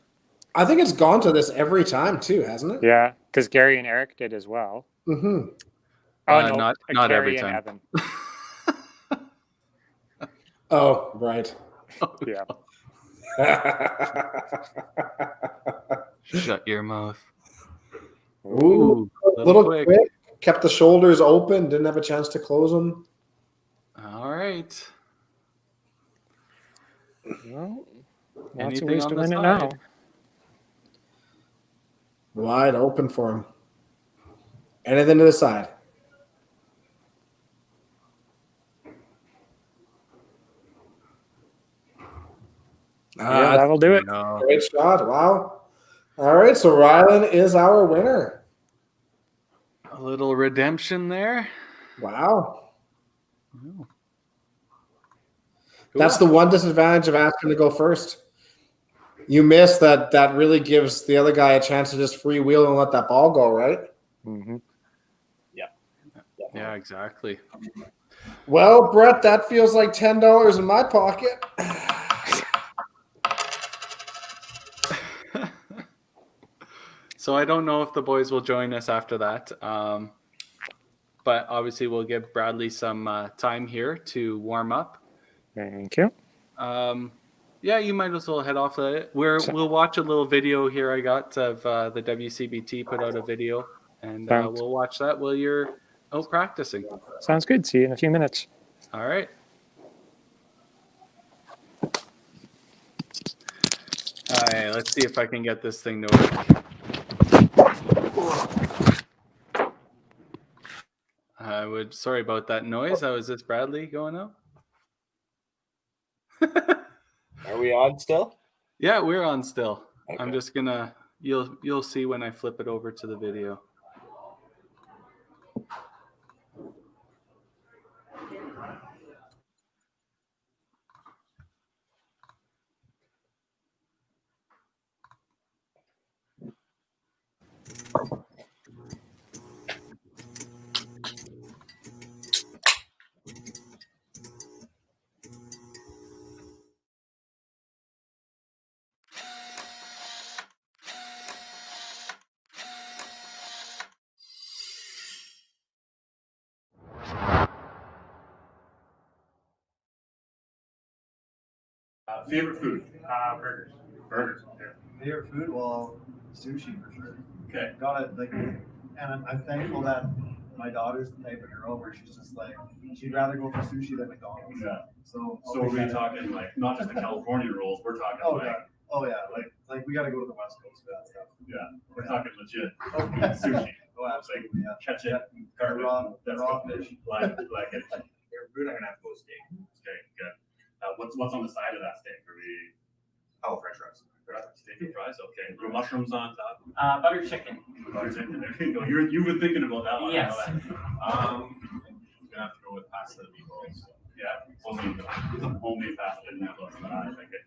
C: I think it's gone to this every time too, hasn't it?
F: Yeah, because Gary and Eric did as well.
C: Mm-hmm.
F: Oh, no,
A: not
F: Gary
A: every
F: and
A: time.
F: Evan.
C: Oh, right.
F: Yeah.
A: Shut your mouth.
C: Ooh, little quick. Kept the shoulders open. Didn't have a chance to close them.
A: All right.
F: Well, lots of
A: Anything
F: ways
A: on
F: to
A: the
F: win it
A: side?
F: now.
C: Wide open for him. Anything to the side.
F: Yeah, that'll do it.
A: No.
C: Great shot. Wow. All right, so Rylan is our winner.
A: A little redemption there.
C: Wow.
A: Cool.
C: That's the one disadvantage of asking to go first. You miss that. That really gives the other guy a chance to just freewheel and let that ball go, right?
F: Mm-hmm.
A: Yeah, exactly.
C: Well, Brett, that feels like $10 in my pocket.
A: So I don't know if the boys will join us after that. But obviously we'll give Bradley some time here to warm up.
F: Thank you.
A: Yeah, you might as well head off of it. We'll watch a little video here I got of the WCBT put out a video, and we'll watch that while you're out practicing.
F: Sounds good. See you in a few minutes.
A: All right. All right, let's see if I can get this thing to work. Sorry about that noise. How is this Bradley going out?
D: Are we on still?
A: Yeah, we're on still.
D: Okay.
A: I'm just gonna you'll see when I flip it over to the video.
G: Favorite food? Burgers. Burgers. Yeah.
H: Favorite food? Well, sushi for sure.
G: Okay.
H: Got it. Like, and I'm thankful that my daughter's the type of girl where she's just like, she'd rather go for sushi than McDonald's.
G: Yeah.
H: So
G: So we're talking like not just the California rolls. We're talking
H: oh yeah, like we got to go to the West Coast for that stuff.
G: yeah, we're talking legit
H: Oh,
G: sushi.
H: Oh, absolutely. Yeah.
G: Catch it, carve
H: Raw,
G: it. That's
H: raw
G: good.
H: fish.
G: Like it.
I: We're not gonna have to go steak.
G: Okay, good. What's on the side of that steak? Are we
I: Oh, French fries.
G: steak and fries? Okay. Little mushrooms on top.
I: Butter chicken.
G: Butter chicken. There you go. You've been thinking about that one.
I: Yes.
G: I know that. I'm gonna have to go with pasta and meatballs. Yeah, homemade pasta and meatballs. I like it.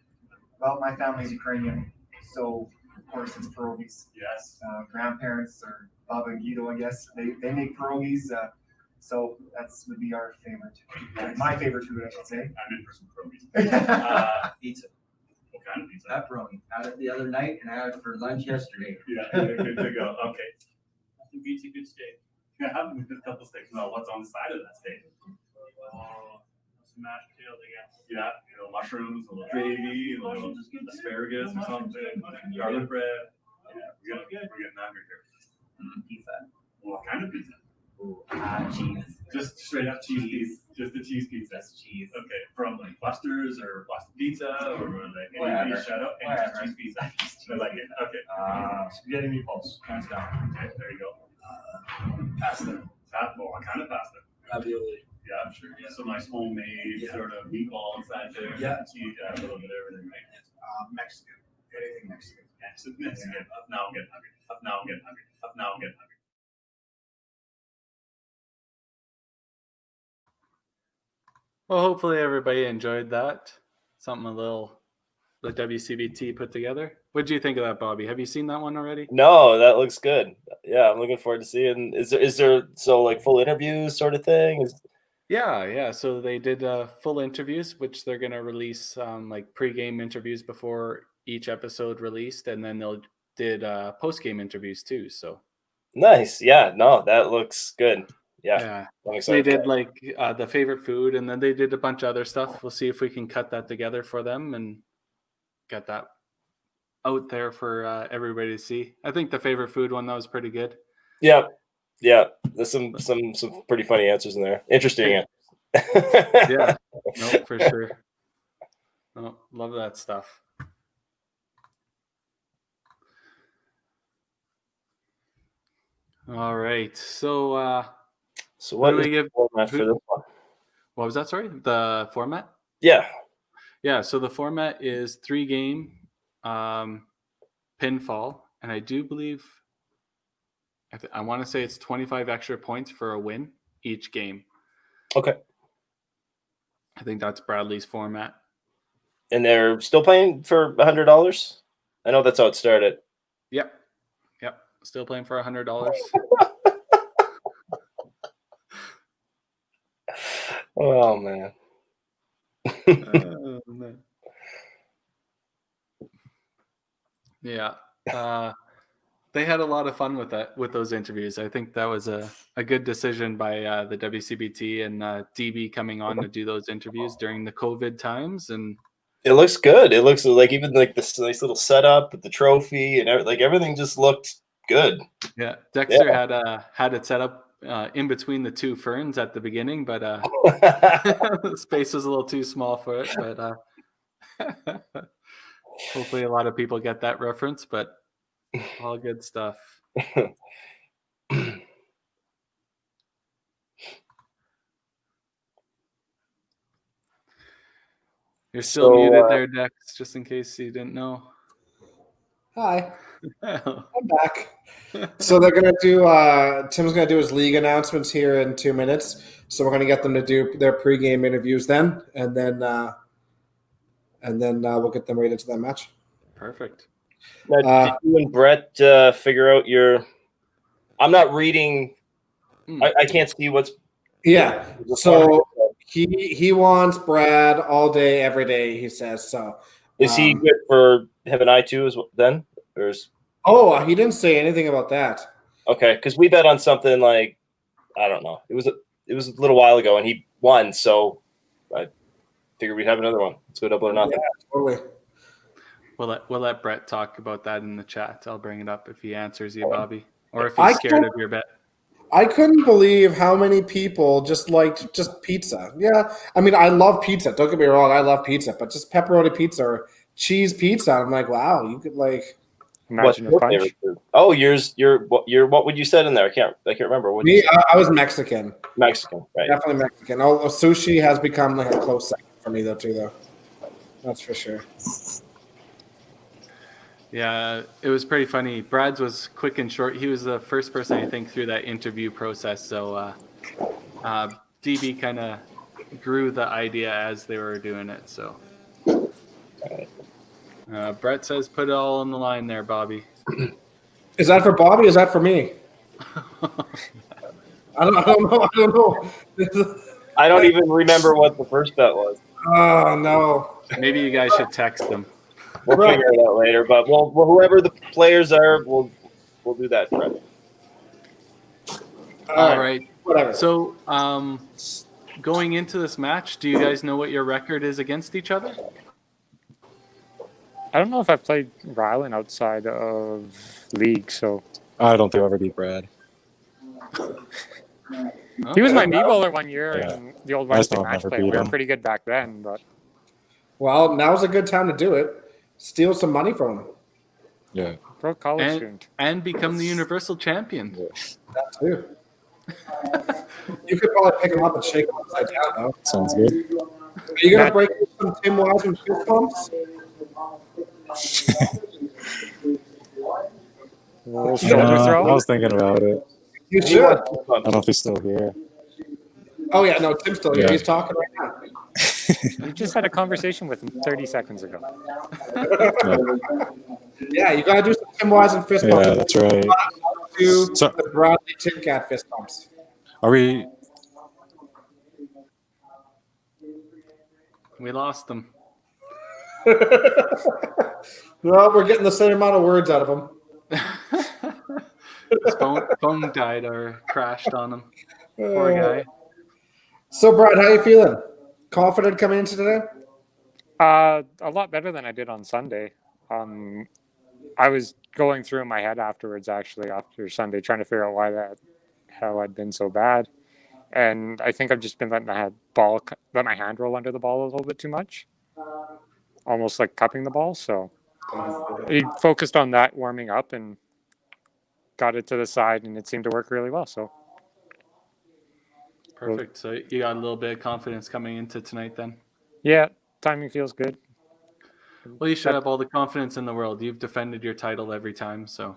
H: Well, my family's Ukrainian, so of course it's pierogies.
G: Yes.
H: Grandparents or Baba and Guido, I guess, they make pierogies. So that's would be our favorite. My favorite food, I should say.
G: I'm in for some pierogies.
I: Pizza.
G: What kind of pizza?
I: Pepperoni. Had it the other night and I had it for lunch yesterday.
G: Yeah, good to go. Okay. Nothing beats a good steak. Yeah, I'm with a couple steaks. Well, what's on the side of that steak? Some mashed potatoes, I guess. Yeah, mushrooms, a little gravy, a little asparagus or something, garlic bread. Yeah, we're getting hungry here.
I: Pizza.
G: What kind of pizza?
I: Cheese.
G: Just straight up cheese pizza. Just the cheese pizza.
I: That's cheese.
G: Okay, from like Buster's or Boston Pizza or like
I: Whatever.
G: Shut up and just cheese pizza. I like it. Okay. Spaghetti meatballs, hands down. Okay, there you go. Pasta. What kind of pasta?
I: Ravioli.
G: Yeah, I'm sure. Yeah, so nice homemade sort of meatball inside there.
I: Yeah.
G: Cheese, a little bit of everything, right?
H: Mexican. Anything Mexican.
G: Mexican. Up now, I'm getting hungry. Up now, I'm getting hungry. Up now, I'm getting hungry.
A: Well, hopefully everybody enjoyed that. Something a little the WCBT put together. What do you think of that, Bobby? Have you seen that one already?
D: No, that looks good. Yeah, I'm looking forward to seeing. Is there so like full interviews sort of thing?
A: Yeah. So they did full interviews, which they're going to release like pre-game interviews before each episode released, and then they'll did post-game interviews too. So
D: Nice. Yeah. No, that looks good. Yeah. I'm
A: they
D: excited.
A: did like the favorite food, and then they did a bunch of other stuff. We'll see if we can cut that together for them and get that out there for everybody to see. I think the favorite food one, that was pretty good.
D: Yeah. There's some pretty funny answers in there. Interesting answers.
A: Yeah, no, for sure. No, love that stuff. All right, so
D: what
A: do
D: is
A: we give?
D: the format for this one?
A: What was that? Sorry, the format.
D: Yeah.
A: So the format is 3-game pinfall, and I do believe I want to say it's 25 extra points for a win each game.
D: Okay.
A: I think that's Bradley's format.
D: And they're still playing for $100? I know that's how it started.
A: Yep. Still playing for $100.
D: Oh man.
A: Oh, man. Yeah. They had a lot of fun with those interviews. I think that was a good decision by the WCBT and DB coming on to do those interviews during the COVID times. And
D: it looks good. It looks like even like this nice little setup with the trophy and everything just looked good.
A: Yeah, Dexter had it set up in between the two ferns at the beginning, but the space was a little too small for it. But hopefully a lot of people get that reference, but all good stuff. You're still muted there, Dex, just in case you didn't know.
C: Hi. I'm back. So they're going to do Tim's going to do his league announcements here in 2 minutes. So we're going to get them to do their pregame interviews then, and then we'll get them right into that match.
A: Perfect.
D: Now, did you and Brett figure out your? I'm not reading. I can't see what's.
C: Yeah. So he wants Brad all day, every day. He says so.
D: Is he good for him and I too? As well, then, or is?
C: Oh, he didn't say anything about that.
D: Okay, because we bet on something like I don't know. It was a little while ago, and he won. So I figured we'd have another one. Let's go double or nothing.
C: Yeah, totally.
A: We'll let Brett talk about that in the chat. I'll bring it up if he answers you, Bobby, or if he's scared of your bet.
C: I couldn't believe how many people just liked pizza. Yeah, I mean, I love pizza. Don't get me wrong, I love pizza, but just pepperoni pizza or cheese pizza. I'm like, wow, you could like.
F: Imagine a punch.
D: Oh, yours. What would you said in there? I can't remember. What
C: Me, I was Mexican.
D: Mexican, right?
C: Definitely Mexican. Oh, sushi has become like a close second for me though. That's for sure.
A: Yeah, it was pretty funny. Brad's was quick and short. He was the first person I think through that interview process. So DB kind of grew the idea as they were doing it. So. Brett says put it all on the line there, Bobby.
C: Is that for Bobby? Or is that for me? I don't know.
D: I don't even remember what the first bet was.
C: Oh no.
A: Maybe you guys should text them.
D: We'll figure it out later. But whoever the players are, we'll do that. Brett.
A: All right.
C: Whatever.
A: So, going into this match, do you guys know what your record is against each other?
F: I don't know if I've played Rylan outside of league, so
B: I don't think I'll ever beat Brad.
F: he was my B-bowler one year
B: Yeah.
F: in the old
B: I
F: Wednesday
B: still
F: match
B: never
F: play.
B: beat
F: We were
B: him.
F: pretty good back then, but
C: Well, now's a good time to do it. Steal some money from him.
B: Yeah.
F: pro college
A: And,
F: student.
A: and become the universal champion.
C: That too. You could probably pick him up and shake him upside down, though.
B: Sounds good.
C: Are you gonna break some Tim Wiseman fist bumps?
F: A little shoulder
B: I
F: throw.
B: was thinking about it.
C: You should.
B: I don't know if he's still here.
C: Oh yeah, no, Tim's still here.
B: Yeah.
C: He's talking right now.
F: We just had a conversation with him 30 seconds ago.
C: Yeah, you gotta do some Tim Wiseman fist bumps.
B: Yeah, that's right.
C: Do
B: So-
C: the Bradley Tytgat fist bumps.
B: Are we?
A: We lost them.
C: Well, we're getting the same amount of words out of him.
A: His phone died or crashed on him. Poor guy.
C: So, Brad, how you feeling? Confident coming into today?
F: A lot better than I did on Sunday. I was going through in my head afterwards, actually, after Sunday, trying to figure out why that hell I'd been so bad. And I think I've just been letting let my hand roll under the ball a little bit too much, almost like cupping the ball. So he focused on that warming up and got it to the side, and it seemed to work really well. So
A: Perfect. So you got a little bit of confidence coming into tonight then?
F: yeah, timing feels good.
A: Well, you should have all the confidence in the world. You've defended your title every time, so.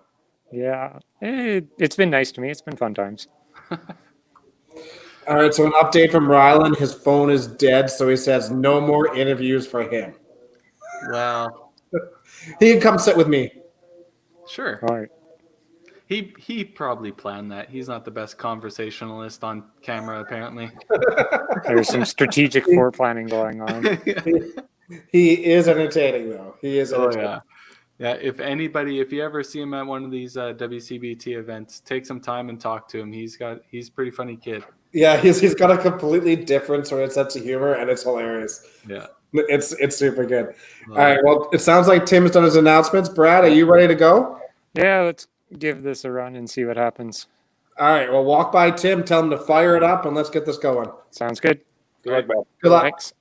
F: Yeah, it's been nice to me. It's been fun times.
C: All right, so an update from Rylan. His phone is dead, so he says no more interviews for him.
A: Well,
C: He can come sit with me.
A: sure.
F: All right.
A: He probably planned that. He's not the best conversationalist on camera, apparently.
F: There's some strategic foreplanning going on.
C: He is entertaining, though. He is
A: Oh
C: entertaining.
A: yeah. If you ever see him at one of these WCBT events, take some time and talk to him. He's a pretty funny kid.
C: Yeah, he's got a completely different sort of sense of humor, and it's hilarious.
A: Yeah.
C: It's super good. All right, well, it sounds like Tim's done his announcements. Brad, are you ready to go?
F: Yeah, let's give this a run and see what happens.
C: All right, well, walk by Tim, tell him to fire it up, and let's get this going.
F: Sounds good.
D: Good luck, Brett.
C: Good luck.
F: Thanks.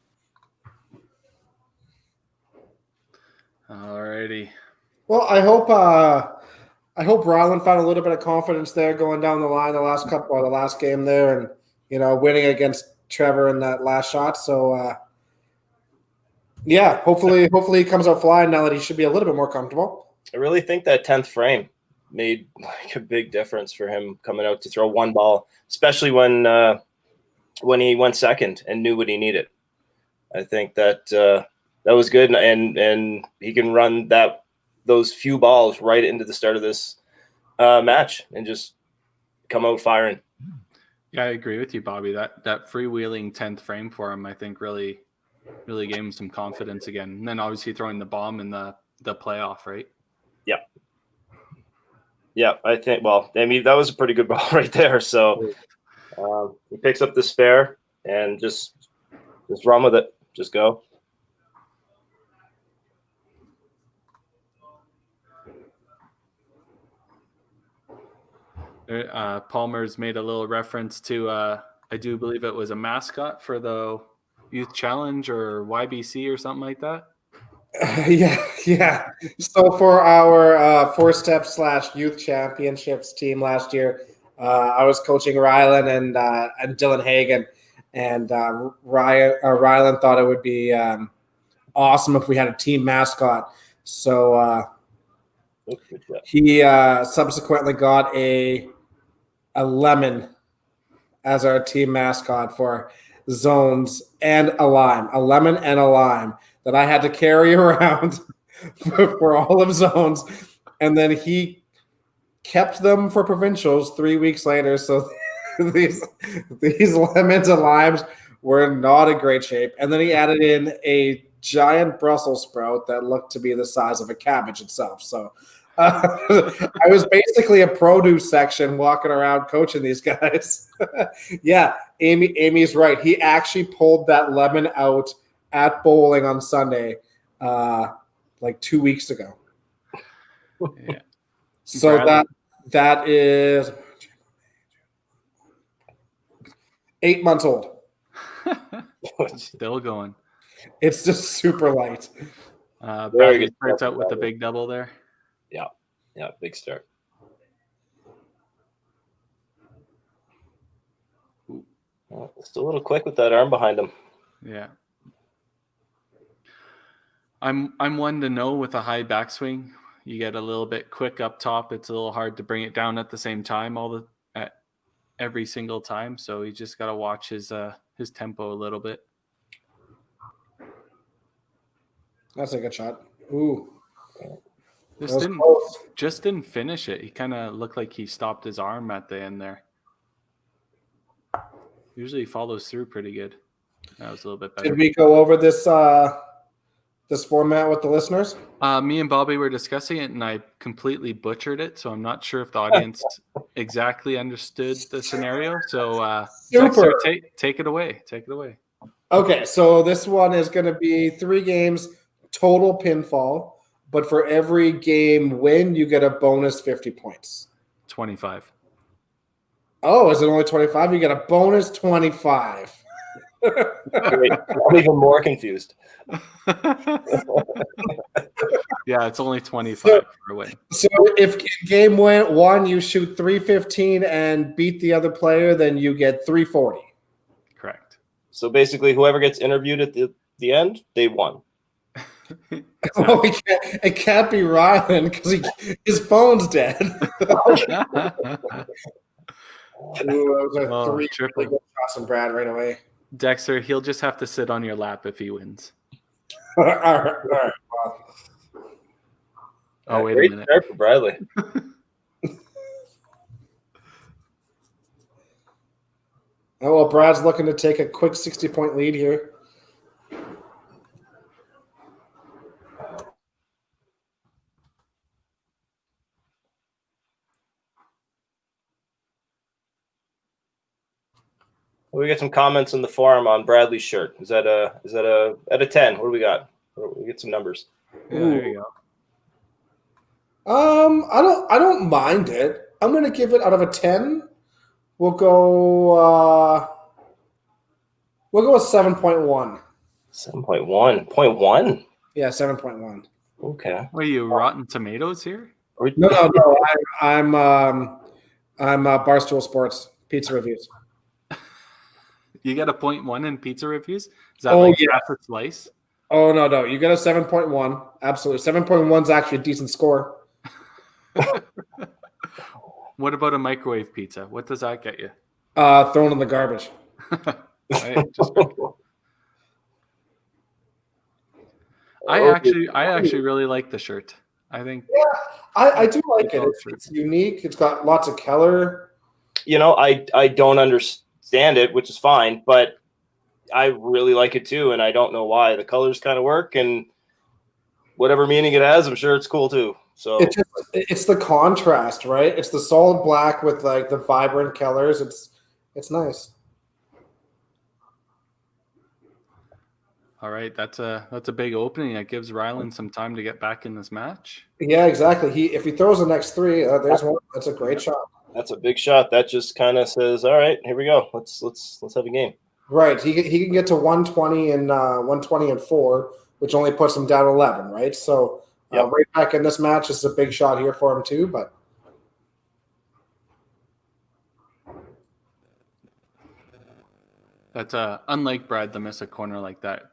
A: Alrighty.
C: Well, I hope Rylan found a little bit of confidence there going down the line the last game there, and winning against Trevor in that last shot. So yeah, hopefully he comes out flying now that he should be a little bit more comfortable.
D: I really think that 10th frame made like a big difference for him coming out to throw one ball, especially when he went second and knew what he needed. I think that was good, and he can run those few balls right into the start of this match and just come out firing.
A: Yeah, I agree with you, Bobby. That freewheeling 10th frame for him, I think, really gave him some confidence again. And then obviously throwing the bomb in the playoff, right?
D: Yeah. Yeah, I think. Well, I mean, that was a pretty good ball right there. So he picks up the spare and just run with it. Just go.
A: Palmer's made a little reference to, I do believe it was a mascot for the Youth Challenge or YBC or something like that.
C: Yeah. So for our 4-step / youth championships team last year, I was coaching Rylan and Dylan Hagan, and Rylan thought it would be awesome if we had a team mascot. So he subsequently got a lemon as our team mascot for zones and a lemon and a lime that I had to carry around for all of zones, and then he kept them for provincials 3 weeks later. So these lemons and limes were not in great shape. And then he added in a giant Brussels sprout that looked to be the size of a cabbage itself. So I was basically a produce section walking around coaching these guys. Yeah, Amy's right. He actually pulled that lemon out at bowling on Sunday, like 2 weeks ago.
A: Yeah.
C: So that is 8 months old.
A: Still going.
C: It's just super light.
D: Very good
A: Starts
D: start
A: out with
D: for
A: a big double there.
D: Yeah, big start. Well, still a little quick with that arm behind him.
A: Yeah. I'm one to know with a high backswing. You get a little bit quick up top. It's a little hard to bring it down at the same time every single time. So you just got to watch his tempo a little bit.
C: That's a good shot. Ooh.
A: Just didn't finish it. He kind of looked like he stopped his arm at the end there. Usually he follows through pretty good. That was a little bit better.
C: Did we go over this format with the listeners?
A: Me and Bobby were discussing it, and I completely butchered it. So I'm not sure if the audience exactly understood the scenario. So
C: Super.
A: take it away. Take it away.
C: Okay, so this one is going to be 3 games, total pinfall. But for every game win, you get a bonus 50 points.
A: 25.
C: Oh, is it only 25? You get a bonus 25.
D: Great. I'm even more confused.
A: Yeah, it's only 25 for a win.
C: So if game 1 you shoot 315 and beat the other player, then you get 340.
A: Correct.
D: So basically, whoever gets interviewed at the end, they won.
C: Oh, it can't be Rylan because his phone's dead. Ooh, that was a 3
A: triple.
C: really good shots from Brad right away.
A: Dexter, he'll just have to sit on your lap if he wins.
C: All right. Well,
A: Oh, wait
D: Great
A: a minute.
D: start for Bradley.
C: oh, well, Brad's looking to take a quick 60-point lead here.
D: We get some comments in the forum on Bradley's shirt. Is that a out of 10? What do we got? We get some numbers.
A: Yeah, there you go.
C: I don't mind it. I'm gonna give it out of a 10. We'll go with 7.1.
D: 7.1. 0.1?
C: Yeah, 7.1.
D: Okay.
A: What are you, Rotten Tomatoes here?
C: No. I'm Barstool Sports Pizza Reviews.
A: You get a 0.1 in pizza reviews? Is that half a slice?
C: Oh no. You get a 7.1. Absolutely. 7.1 is actually a decent score.
A: What about a microwave pizza? What does that get you?
C: Thrown in the garbage.
A: I actually really like the shirt. I think.
C: Yeah, I do like it. It's unique. It's got lots of color.
D: I don't understand it, which is fine, but I really like it too, and I don't know why. The colors kind of work, and whatever meaning it has, I'm sure it's cool too. So
C: it's the contrast, right? It's the solid black with like the vibrant colors. It's nice.
A: All right, that's a big opening. That gives Rylan some time to get back in this match.
C: Yeah, exactly. If he throws the next 3, there's one. That's a great shot.
D: That's a big shot. That just kind of says, "All right, here we go. Let's have a game."
C: Right. He can get to 120 and 4, which only puts him down 11. Right. So right back in this match is a big shot here for him too. But
A: that's unlike Brad to miss a corner like that.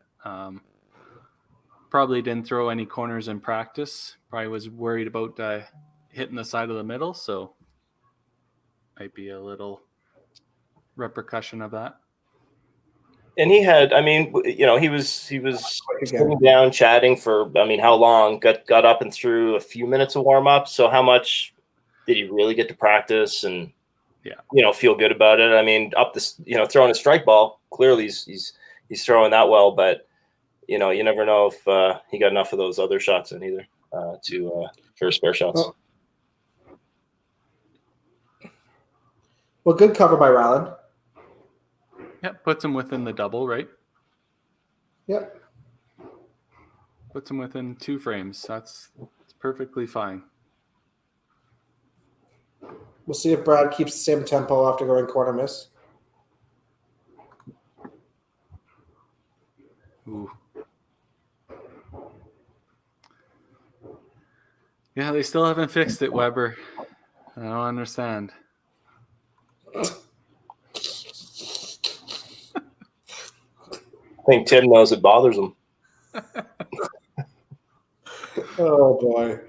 A: Probably didn't throw any corners in practice. Probably was worried about hitting the side of the middle. So might be a little repercussion of that.
D: And he had, I mean, he was sitting down chatting for, I mean, how long? Got up and threw a few minutes of warm up. So how much did he really get to practice and feel good about it? I mean, throwing a strike ball, clearly he's throwing that well, but you never know if he got enough of those other shots in either for spare shots.
C: Well, good cover by Rylan.
A: Yep, puts him within the double, right?
C: Yep.
A: Puts him within 2 frames. That's perfectly fine.
C: We'll see if Brad keeps the same tempo after going corner miss.
A: Ooh. Yeah, they still haven't fixed it, Weber. I don't understand.
D: I think Tim knows it bothers him.
C: Oh, boy.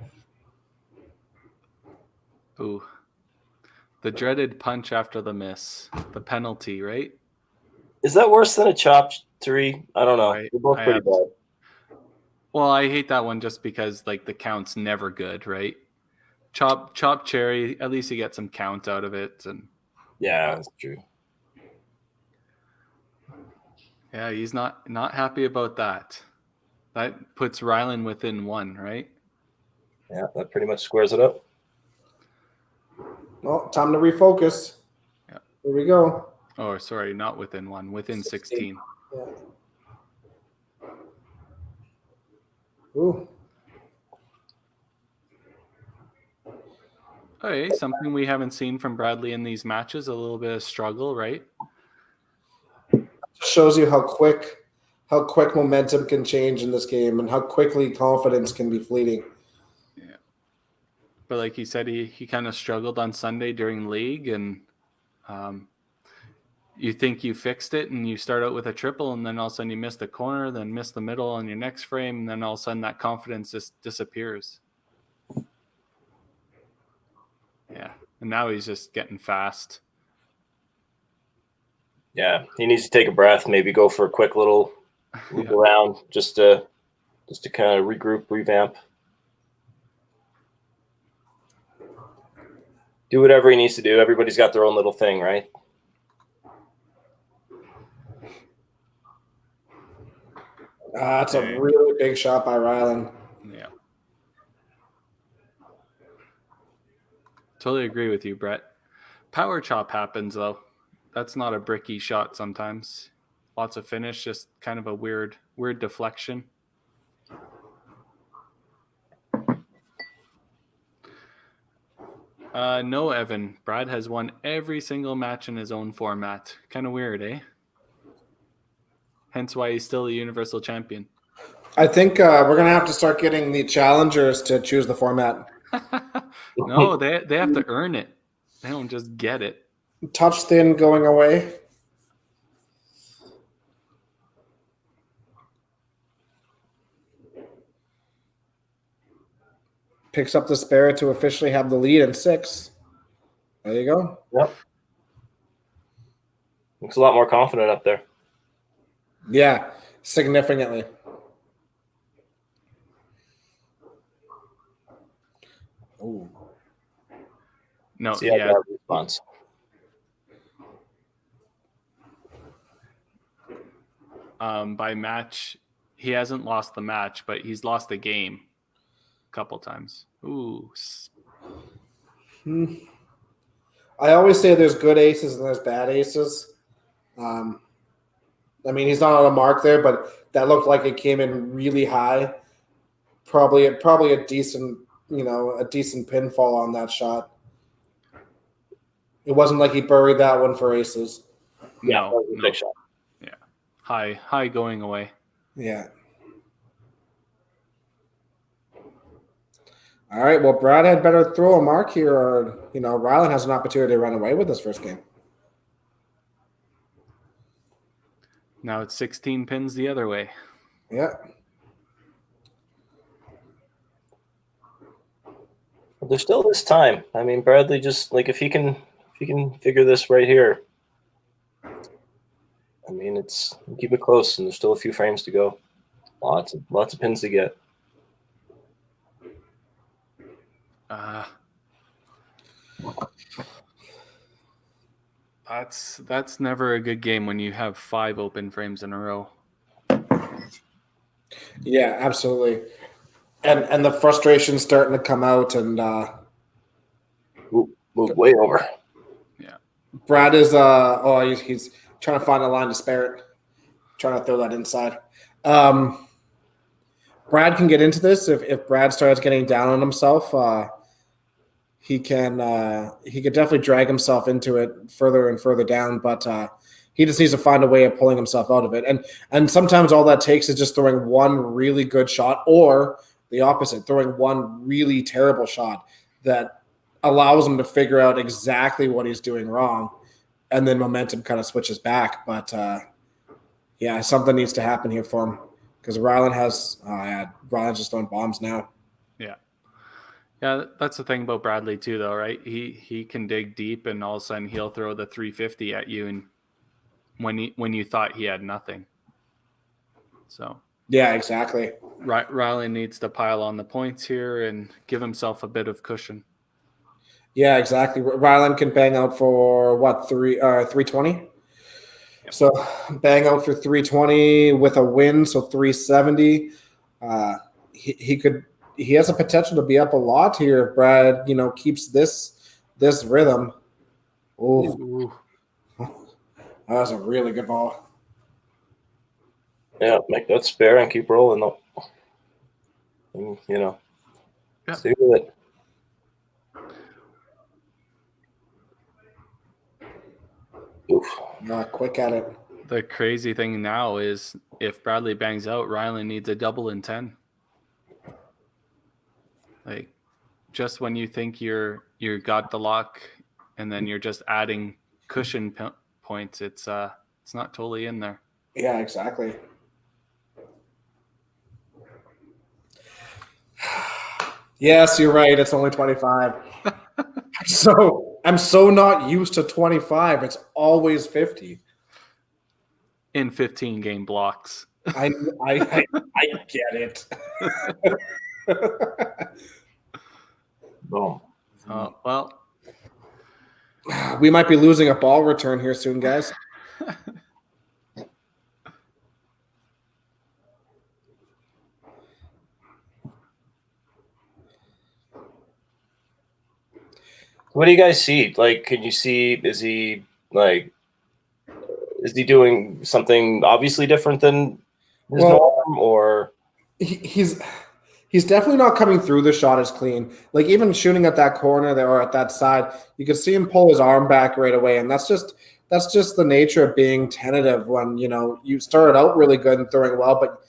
A: Ooh. The dreaded punch after the miss. The penalty, right?
D: Is that worse than a chopped 3? I don't know. They're both pretty bad.
A: Well, I hate that one just because the count's never good, right? Chop cherry, at least you get some count out of it. And
D: yeah, that's true.
A: Yeah, he's not happy about that. That puts Rylan within 1, right?
D: Yeah, that pretty much squares it up.
C: Well, time to refocus.
A: Yeah.
C: Here we go.
A: Oh, sorry, not within 1, within 16.
C: Yeah. Ooh.
A: Okay, something we haven't seen from Bradley in these matches, a little bit of struggle, right?
C: Shows you how quick momentum can change in this game and how quickly confidence can be fleeting.
A: Yeah. But like he said, he kind of struggled on Sunday during league, and you think you fixed it and you start out with a triple, and then all of a sudden you miss the corner, then miss the middle on your next frame, and then all of a sudden that confidence just disappears. Yeah. And now he's just getting fast.
D: Yeah, he needs to take a breath, maybe go for a quick little loop around just to kind of regroup, revamp. Do whatever he needs to do. Everybody's got their own little thing, right?
C: That's a really big shot by Rylan.
A: Yeah. Totally agree with you, Brett. Power chop happens, though. That's not a bricky shot sometimes. Lots of finish, just kind of a weird deflection. No, Evan. Brad has won every single match in his own format. Kind of weird, eh? Hence why he's still the Universal Champion.
C: I think we're going to have to start getting the challengers to choose the format.
A: No, they have to earn it. They don't just get it.
C: Touch thin going away. Picks up the spare to officially have the lead in 6. There you go.
D: Yep. Looks a lot more confident up there.
C: Yeah, significantly. Ooh.
A: No,
D: see how that responds.
A: By match, he hasn't lost the match, but he's lost the game a couple times. Ooh.
C: I always say there's good aces and there's bad aces. I mean, he's not on a mark there, but that looked like it came in really high. Probably a decent, a decent pinfall on that shot. It wasn't like he buried that one for aces.
A: No.
D: Big shot.
A: Yeah. High going away.
C: Yeah. All right. Well, Brad had better throw a mark here, or Rylan has an opportunity to run away with this first game.
A: Now it's 16 pins the other way.
C: Yeah.
D: There's still this time. I mean, Bradley just if he can figure this right here. I mean, keep it close, and there's still a few frames to go. Lots of pins to get.
A: That's never a good game when you have 5 open frames in a row.
C: Yeah, absolutely. And the frustration's starting to come out, and
D: Move way over.
A: Yeah.
C: Brad is he's trying to find a line to spare it, trying to throw that inside. Brad can get into this if Brad starts getting down on himself. He could definitely drag himself into it further and further down, but he just needs to find a way of pulling himself out of it. And sometimes all that takes is just throwing one really good shot, or the opposite, throwing one really terrible shot that allows him to figure out exactly what he's doing wrong, and then momentum kind of switches back. But yeah, something needs to happen here for him, because Rylan's just throwing bombs now.
A: Yeah, that's the thing about Bradley too, though, right? He can dig deep, and all of a sudden he'll throw the 350 at you, and when you thought he had nothing. So
C: yeah, exactly.
A: Rylan needs to pile on the points here and give himself a bit of cushion.
C: Yeah, exactly. Rylan can bang out for what, 320? Yep. So bang out for 320 with a win, so 370. He has a potential to be up a lot here if Brad, keeps this rhythm. Ooh. That was a really good ball.
D: Yeah, make that spare and keep rolling though. And, stay with it. Oof.
C: Not quick at it.
A: The crazy thing now is if Bradley bangs out, Rylan needs a double in 10. Like, just when you think you got the lock, and then you're just adding cushion points, it's not totally in there.
C: Yeah, exactly. Yes, you're right. It's only 25. I'm so not used to 25. It's always 50
A: in 15 game blocks.
C: I get it.
D: Boom.
A: Well,
C: we might be losing a ball return here soon, guys.
D: What do you guys see? Like, can you see, is he doing something obviously different than his norm, or
C: he's definitely not coming through the shot as clean. Like, even shooting at that corner there or at that side, you can see him pull his arm back right away, and that's just the nature of being tentative when you started out really good and throwing well, but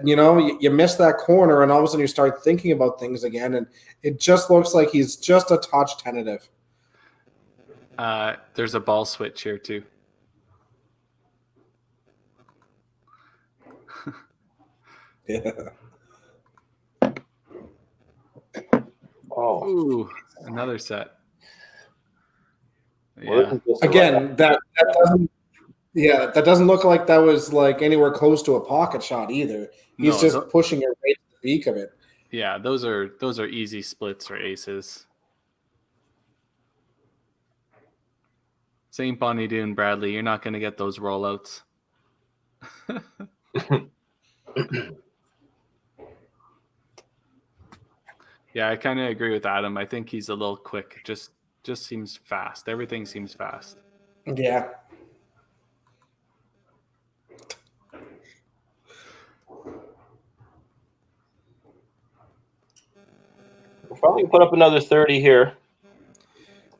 C: you miss that corner, and all of a sudden you start thinking about things again, and it just looks like he's just a touch tentative.
A: There's a ball switch here too.
C: Yeah.
D: Oh,
A: ooh, another set. Yeah.
C: Again, that doesn't look like that was like anywhere close to a pocket shot either. He's just pushing it right to the beak of it.
A: Yeah, those are easy splits for aces. St. Bonnie Doon, Bradley, you're not going to get those rollouts. Yeah, I kind of agree with Adam. I think he's a little quick. Just seems fast. Everything seems fast.
C: Yeah.
D: we'll probably put up another 30 here.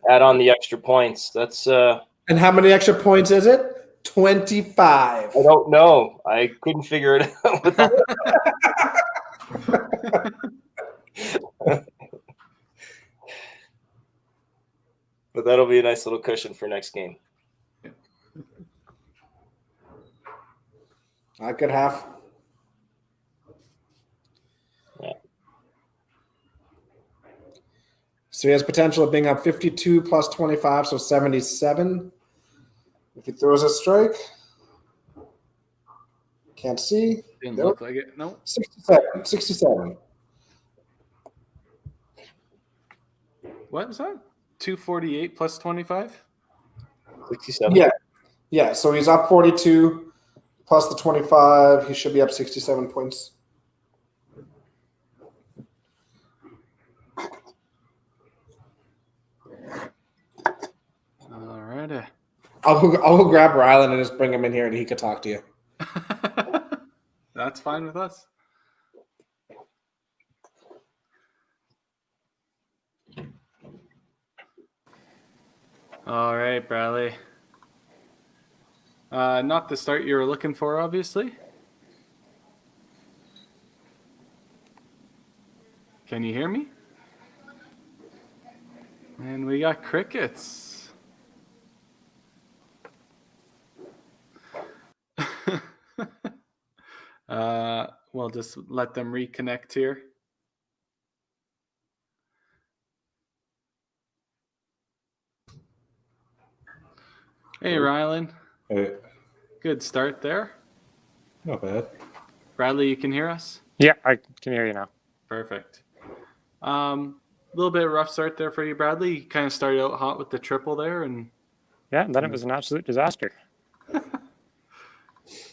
D: Add on the extra points. That's
C: And how many extra points is it? 25.
D: I don't know. I couldn't figure it out. But that'll be a nice little cushion for next game.
C: I could have.
D: Yeah.
C: So he has potential of being up 52 plus 25, so 77. If he throws a strike. Can't see.
A: Didn't
C: Nope.
A: look like it. No.
C: 67. 67.
A: What was that? 248 plus 25?
D: 67.
C: Yeah. Yeah, so he's up 42 plus the 25. He should be up 67 points.
A: All righty.
C: I'll go grab Rylan and just bring him in here and he could talk to you.
A: That's fine with us. All right, Bradley. Not the start you were looking for, obviously. Can you hear me? And we got crickets. We'll just let them reconnect here. Hey, Rylan.
B: Hey,
A: Good start there.
B: not bad.
A: Bradley, you can hear us?
F: Yeah, I can hear you now.
A: Perfect. Little bit rough start there for you, Bradley. You kind of started out hot with the triple there, and
F: Yeah, and then it was an absolute disaster.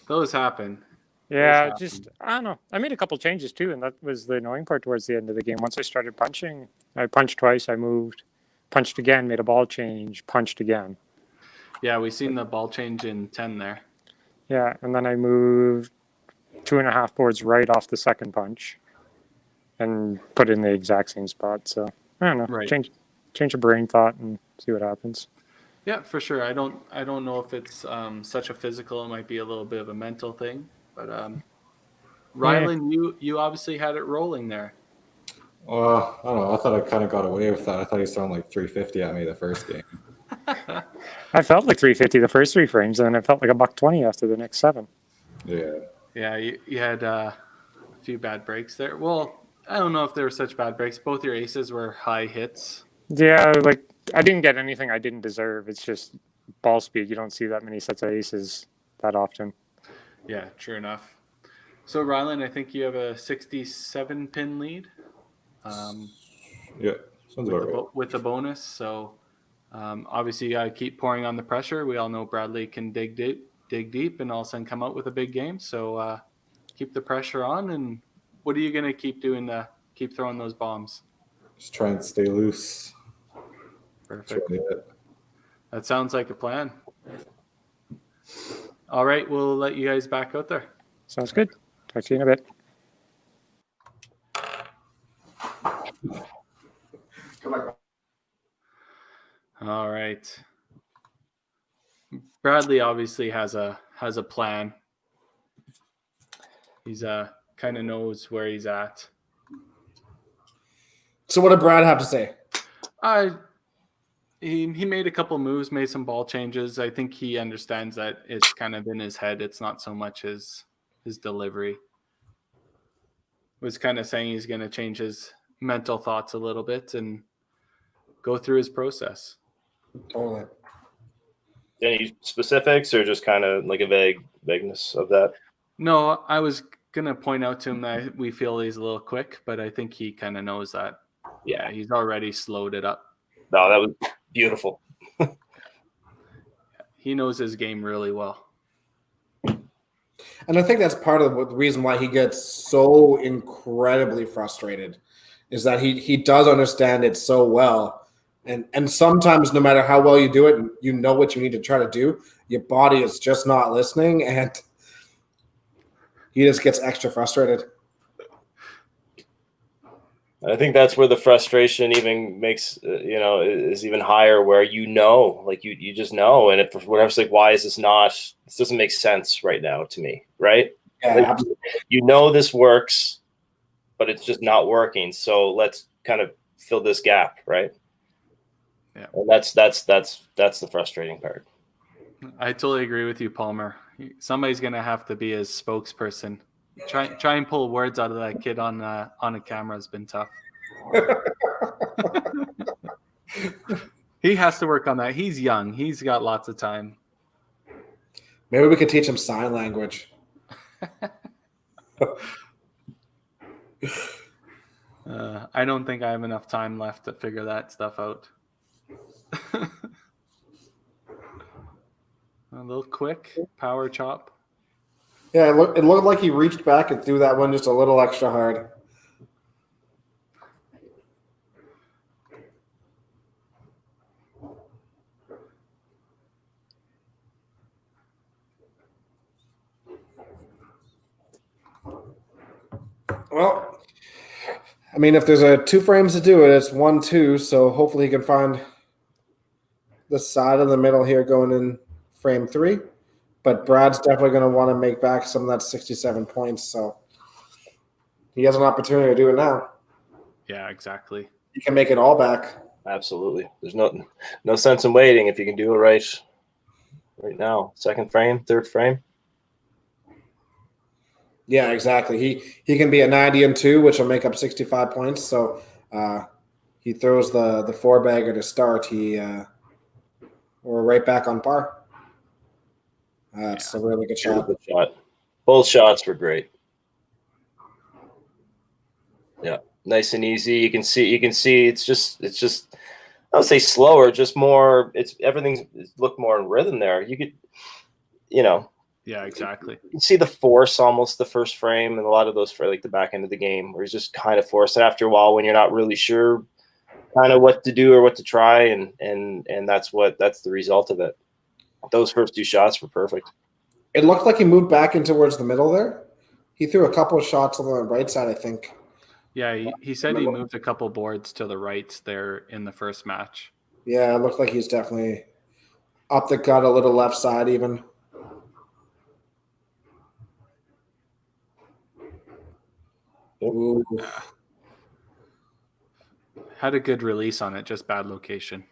A: those happen.
F: Yeah,
A: Those
F: just
A: happen.
F: I don't know. I made a couple changes too, and that was the annoying part towards the end of the game. Once I started punching, I punched twice, I moved, punched again, made a ball change, punched again.
A: Yeah, we seen the ball change in 10 there.
F: Yeah, and then I moved 2.5 boards right off the second punch and put in the exact same spot. So I don't know.
A: Right.
F: Change a brain thought and see what happens.
A: Yeah, for sure. I don't know if it's such a physical. It might be a little bit of a mental thing. But Rylan, you obviously had it rolling there.
B: Well, I don't know. I thought I kind of got away with that. I thought he was throwing like 350 at me the first game.
F: I felt like 350 the first 3 frames, and then it felt like $120 after the next 7.
B: Yeah.
A: Yeah, you had a few bad breaks there. Well, I don't know if they were such bad breaks. Both your aces were high hits.
F: Yeah, like I didn't get anything I didn't deserve. It's just ball speed. You don't see that many sets of aces that often.
A: Yeah, true enough. So, Rylan, I think you have a 67 pin lead.
B: Yeah. Sounds about right.
A: With the bonus. So, obviously, you got to keep pouring on the pressure. We all know Bradley can dig deep, and all of a sudden come out with a big game. So, keep the pressure on. And what are you going to keep doing to keep throwing those bombs?
B: Just try and stay loose.
A: Perfect.
B: That's really it.
A: That sounds like a plan. All right, we'll let you guys back out there.
F: Sounds good. Talk to you in a bit.
A: All right. Bradley obviously has a plan. He's kind of knows where he's at.
C: So what did Brad have to say?
A: He made a couple moves, made some ball changes. I think he understands that it's kind of in his head. It's not so much his delivery. Was kind of saying he's going to change his mental thoughts a little bit and go through his process.
C: Totally.
D: Any specifics or just kind of like a vagueness of that?
A: No, I was going to point out to him that we feel he's a little quick, but I think he kind of knows that. Yeah, he's already slowed it up.
D: No, that was beautiful.
A: He knows his game really well.
C: And I think that's part of the reason why he gets so incredibly frustrated is that he does understand it so well. And sometimes no matter how well you do it, and you know what you need to try to do, your body is just not listening and he just gets extra frustrated.
D: I think that's where the frustration even makes, is even higher where like you just know. And if whatever's like, why is this doesn't make sense right now to me, right?
C: Yeah,
D: like,
C: absolutely.
D: this works, but it's just not working. So let's kind of fill this gap, right?
A: Yeah.
D: And that's the frustrating part.
A: I totally agree with you, Palmer. Somebody's going to have to be his spokesperson. Try and pull words out of that kid on a camera has been tough. He has to work on that. He's young. He's got lots of time.
C: Maybe we could teach him sign language.
A: I don't think I have enough time left to figure that stuff out. A little quick power chop.
C: Yeah, it looked like he reached back and threw that one just a little extra hard. Well, I mean, if there's a 2 frames to do it, it's 1-2. So hopefully he can find the side of the middle here going in frame 3. But Brad's definitely going to want to make back some of that 67 points. So he has an opportunity to do it now.
A: Yeah, exactly.
C: He can make it all back.
D: Absolutely. There's no sense in waiting if you can do it right now. Second frame, third frame.
C: Yeah, exactly. He can be a 90-2, which will make up 65 points. So he throws the 4-bagger to start. We're right back on par. It's a really good shot.
D: Good shot. Both shots were great. Yeah, nice and easy. You can see. It's just. I would say slower, just more. Everything's looked more in rhythm there. You could,
A: Yeah, exactly.
D: You can see the force almost the first frame, and a lot of those for like the back end of the game, where he's just kind of forced after a while when you're not really sure, kind of what to do or what to try, and that's the result of it. Those first 2 shots were perfect.
C: It looked like he moved back in towards the middle there. He threw a couple of shots on the right side, I think.
A: Yeah, he said he moved a couple boards to the right there in the first match.
C: Yeah, it looked like he's definitely up the gut a little left side even. Ooh.
A: Had a good release on it, just bad location.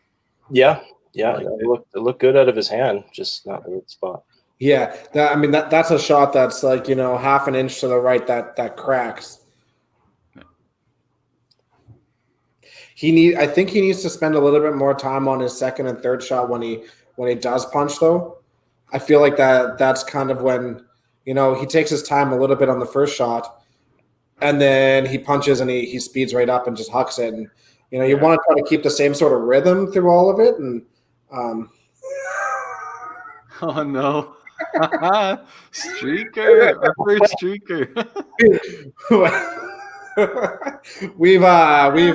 D: Yeah. It looked good out of his hand, just not the right spot.
C: Yeah, that's a shot that's like, half an inch to the right that cracks. I think he needs to spend a little bit more time on his second and third shot when he does punch though. I feel like that's kind of when, he takes his time a little bit on the first shot and then he punches and he speeds right up and just hucks it. And, you want to try to keep the same sort of rhythm through all of it. And,
A: oh no. Streaker, our first streaker.
C: We've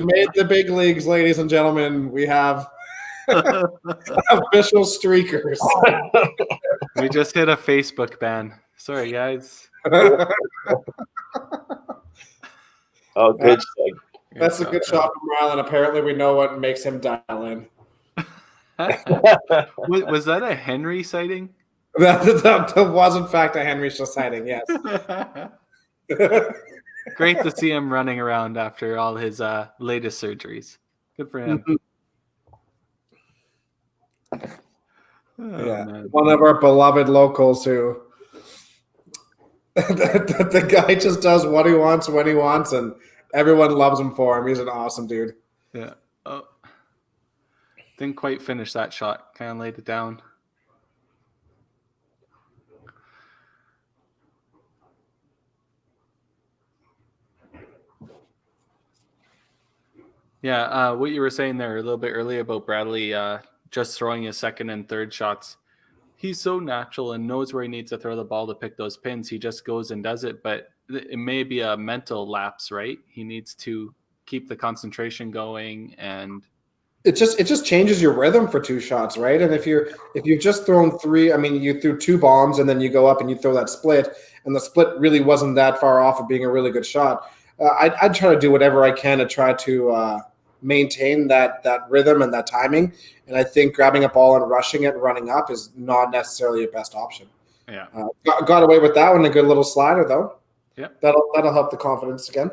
C: made the big leagues, ladies and gentlemen. We have official streakers.
A: We just hit a Facebook ban. Sorry, guys.
D: Oh, good.
C: That's a good shot from Rylan. Apparently, we know what makes him dial in.
A: Was that a Henry sighting?
C: That was, in fact, a Henry sighting, yes.
A: Great to see him running around after all his latest surgeries. Good for him.
C: Man. One of our beloved locals who the guy just does what he wants when he wants, and everyone loves him for him. He's an awesome dude.
A: Yeah. Oh, didn't quite finish that shot. Kind of laid it down. Yeah, what you were saying there a little bit earlier about Bradley just throwing his second and third shots. He's so natural and knows where he needs to throw the ball to pick those pins. He just goes and does it, but it may be a mental lapse, right? He needs to keep the concentration going, and
C: it just changes your rhythm for 2 shots, right? And if you've just thrown 3, I mean, you threw 2 bombs and then you go up and you throw that split, and the split really wasn't that far off of being a really good shot. I'd try to do whatever I can to try to maintain that rhythm and that timing. And I think grabbing a ball and rushing it and running up is not necessarily your best option.
A: Yeah.
C: Got away with that one. A good little slider, though.
A: Yeah.
C: That'll help the confidence again.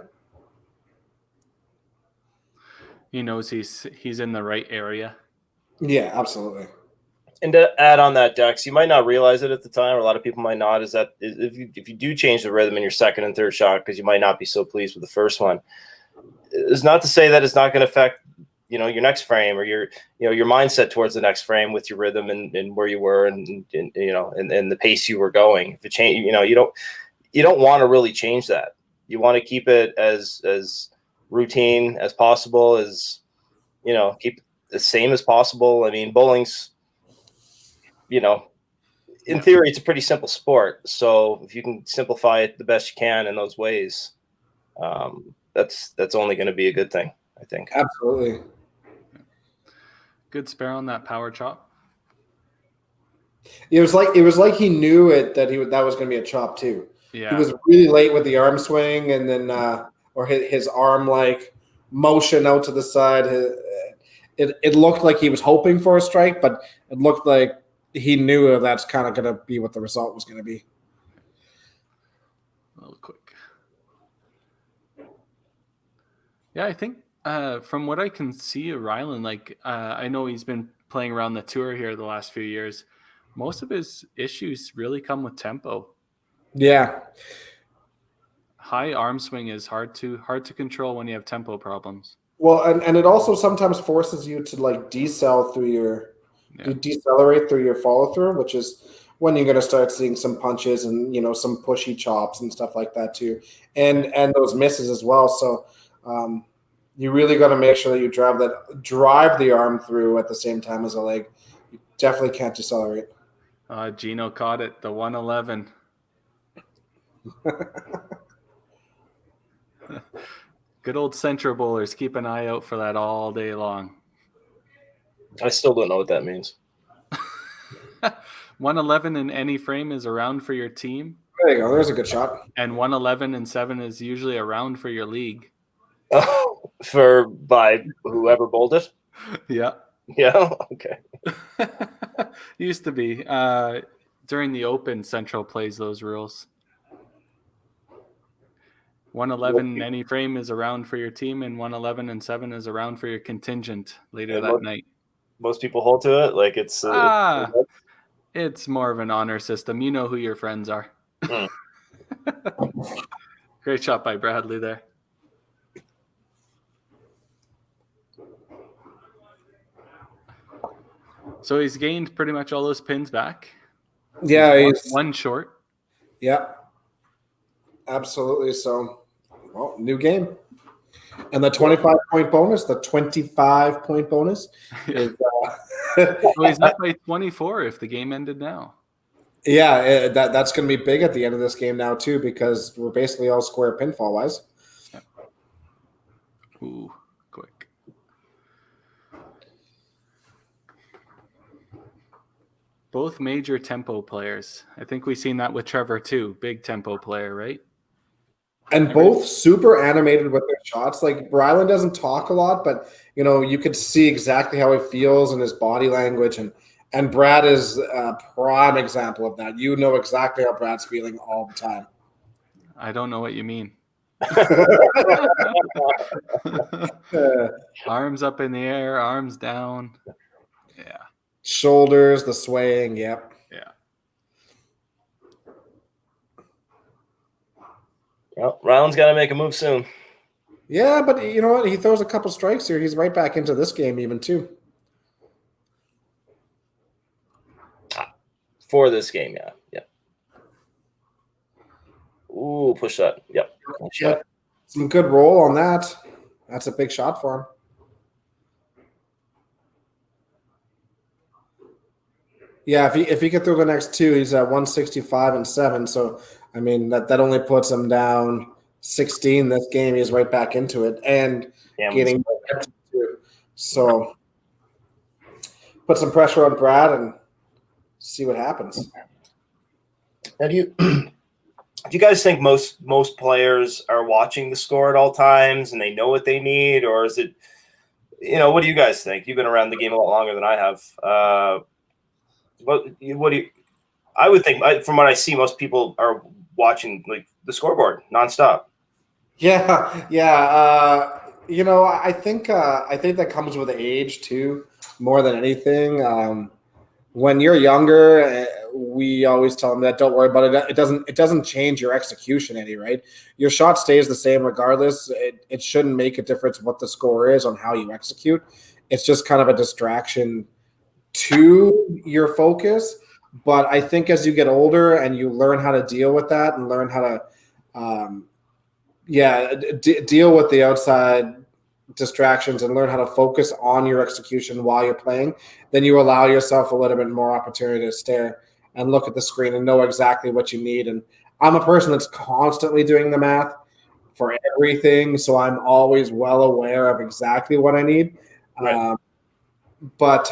A: He knows he's in the right area.
C: Yeah, absolutely.
D: And to add on that, Dex, you might not realize it at the time, or a lot of people might not, is that if you do change the rhythm in your second and third shot, because you might not be so pleased with the first one, it's not to say that it's not going to affect, your next frame or your mindset towards the next frame with your rhythm and where you were and the pace you were going. If it change, you don't want to really change that. You want to keep it as routine as possible, as keep it the same as possible. I mean, bowling's, in theory, it's a pretty simple sport. So if you can simplify it the best you can in those ways, that's only going to be a good thing, I think.
C: Absolutely.
A: Good spare on that power chop.
C: It was like he knew it that that was going to be a chop too.
A: Yeah.
C: He was really late with the arm swing, and then or his arm like motion out to the side. It looked like he was hoping for a strike, but it looked like he knew that's kind of going to be what the result was going to be.
A: A little quick. Yeah, I think from what I can see of Rylan, like I know he's been playing around the tour here the last few years. Most of his issues really come with tempo.
C: Yeah.
A: High arm swing is hard to control when you have tempo problems.
C: Well, and it also sometimes forces you to like decelerate through your follow through, which is when you're going to start seeing some punches and some pushy chops and stuff like that too, and those misses as well. So you really got to make sure that you drive the arm through at the same time as the leg. You definitely can't decelerate.
A: Gino caught it, the 111. Good old central bowlers, keep an eye out for that all day long.
D: I still don't know what that means.
A: 111 in any frame is around for your team.
C: There you go. There's a good shot.
A: And 111 and 7 is usually around for your league.
D: Oh, by whoever bowled it?
A: Yeah.
D: Yeah, okay.
A: Used to be. During the Open, Central plays those rules. 111 in any frame is around for your team, and 111 and 7 is around for your contingent later that night.
D: Most people hold to it? Like it's
A: more of an honor system. You know who your friends are. Great shot by Bradley there. So he's gained pretty much all those pins back.
C: Yeah,
A: he's one short.
C: Yeah, absolutely. So, well, new game. And the 25-point bonus, is
A: so he's up by 24 if the game ended now.
C: Yeah, that's going to be big at the end of this game now too, because we're basically all square pinfall wise.
A: Yeah. Ooh, quick. Both major tempo players. I think we've seen that with Trevor too. Big tempo player, right?
C: And both super animated with their shots. Like Rylan doesn't talk a lot, but you could see exactly how he feels in his body language, and Brad is a prime example of that. You know exactly how Brad's feeling all the time.
A: I don't know what you mean. Arms up in the air, arms down. Yeah.
C: Shoulders, the swaying, yep.
A: Yeah.
D: Well, Rylan's got to make a move soon.
C: Yeah, but you know what? He throws a couple strikes here. He's right back into this game even too.
D: For this game, yeah. Ooh, push that. Yep.
C: Yep. Some good roll on that. That's a big shot for him. Yeah, if he could throw the next two, he's at 165 and 7. So I mean that only puts him down 16 this game. He's right back into it and getting two. So put some pressure on Brad and see what happens.
D: Now, do you guys think most players are watching the score at all times and they know what they need, or is it, what do you guys think? You've been around the game a lot longer than I have. What do you? I would think, from what I see, most people are watching like the scoreboard nonstop.
C: Yeah. I think that comes with age too, more than anything. When you're younger, we always tell them that don't worry about it. It doesn't change your execution any, right? Your shot stays the same regardless. It shouldn't make a difference what the score is on how you execute. It's just kind of a distraction to your focus. But I think as you get older and you learn how to deal with that and learn how to, deal with the outside distractions and learn how to focus on your execution while you're playing, then you allow yourself a little bit more opportunity to stare and look at the screen and know exactly what you need. And I'm a person that's constantly doing the math for everything, so I'm always well aware of exactly what I need.
D: Right.
C: But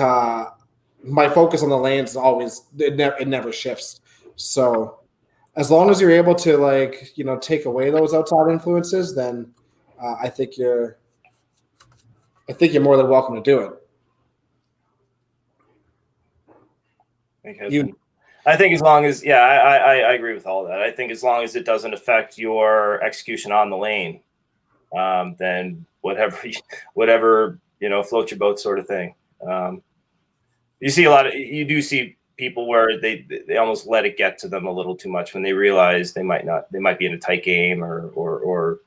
C: my focus on the lanes is always it never shifts. So as long as you're able to take away those outside influences, then I think you're more than welcome to do it.
D: I think as long as I agree with all that. I think as long as it doesn't affect your execution on the lane, then whatever float your boat sort of thing. You do see people where they almost let it get to them a little too much when they realize they might be in a tight game or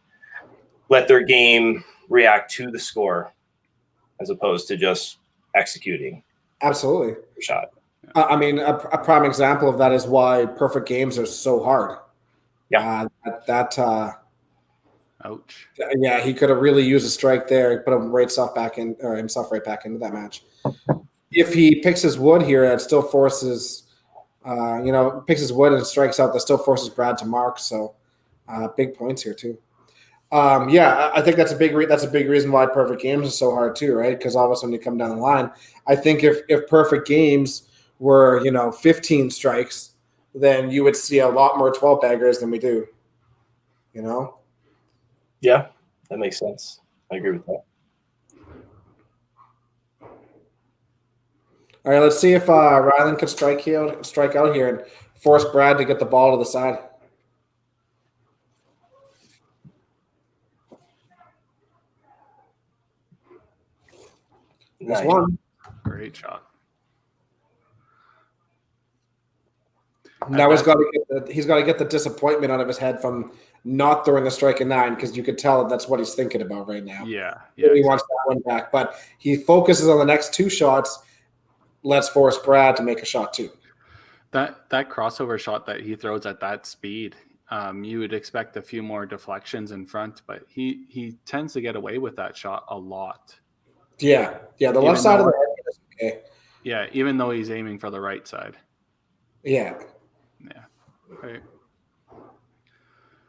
D: let their game react to the score as opposed to just executing.
C: Absolutely.
D: Your shot.
C: I mean, a prime example of that is why perfect games are so hard.
D: Yeah.
A: Ouch.
C: Yeah, he could have really used a strike there. He put himself right back into that match. If he picks his wood here, it still forces, picks his wood and strikes out. That still forces Brad to mark. So, big points here too. I think that's a big reason why perfect games is so hard too, right? Because all of a sudden you come down the line. I think if perfect games were 15 strikes, then you would see a lot more 12 baggers than we do.
D: Yeah, that makes sense. I agree with that.
C: All right, let's see if Rylan can strike out here and force Brad to get the ball to the side. Nice. One.
A: Great shot.
C: Now he's got to get the disappointment out of his head from not throwing the strike at 9, because you could tell that's what he's thinking about right now.
A: Yeah.
C: He wants that one back, but he focuses on the next 2 shots. Let's force Brad to make a shot too.
A: That crossover shot that he throws at that speed, you would expect a few more deflections in front, but he tends to get away with that shot a lot.
C: Yeah. The left side of the head is okay.
A: Yeah, even though he's aiming for the right side.
C: Yeah.
A: Right.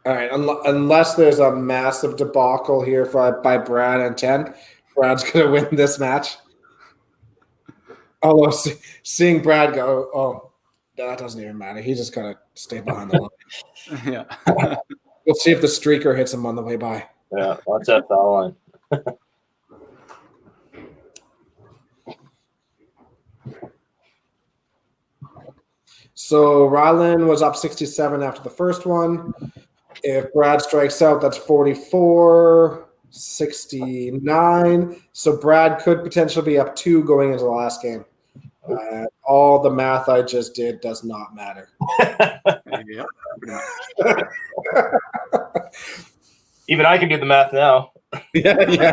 C: All right. Unless there's a massive debacle here by Brad and 10, Brad's going to win this match. Although seeing Brad go, that doesn't even matter. He's just going to stay behind the line.
A: Yeah.
C: We'll see if the streaker hits him on the way by.
D: Yeah, watch that foul line.
C: So Rylan was up 67 after the first one. If Brad strikes out, that's 44, 69. So Brad could potentially be up 2 going into the last game. All the math I just did does not matter.
A: Yeah.
D: Even I can do the math now.
C: Yeah.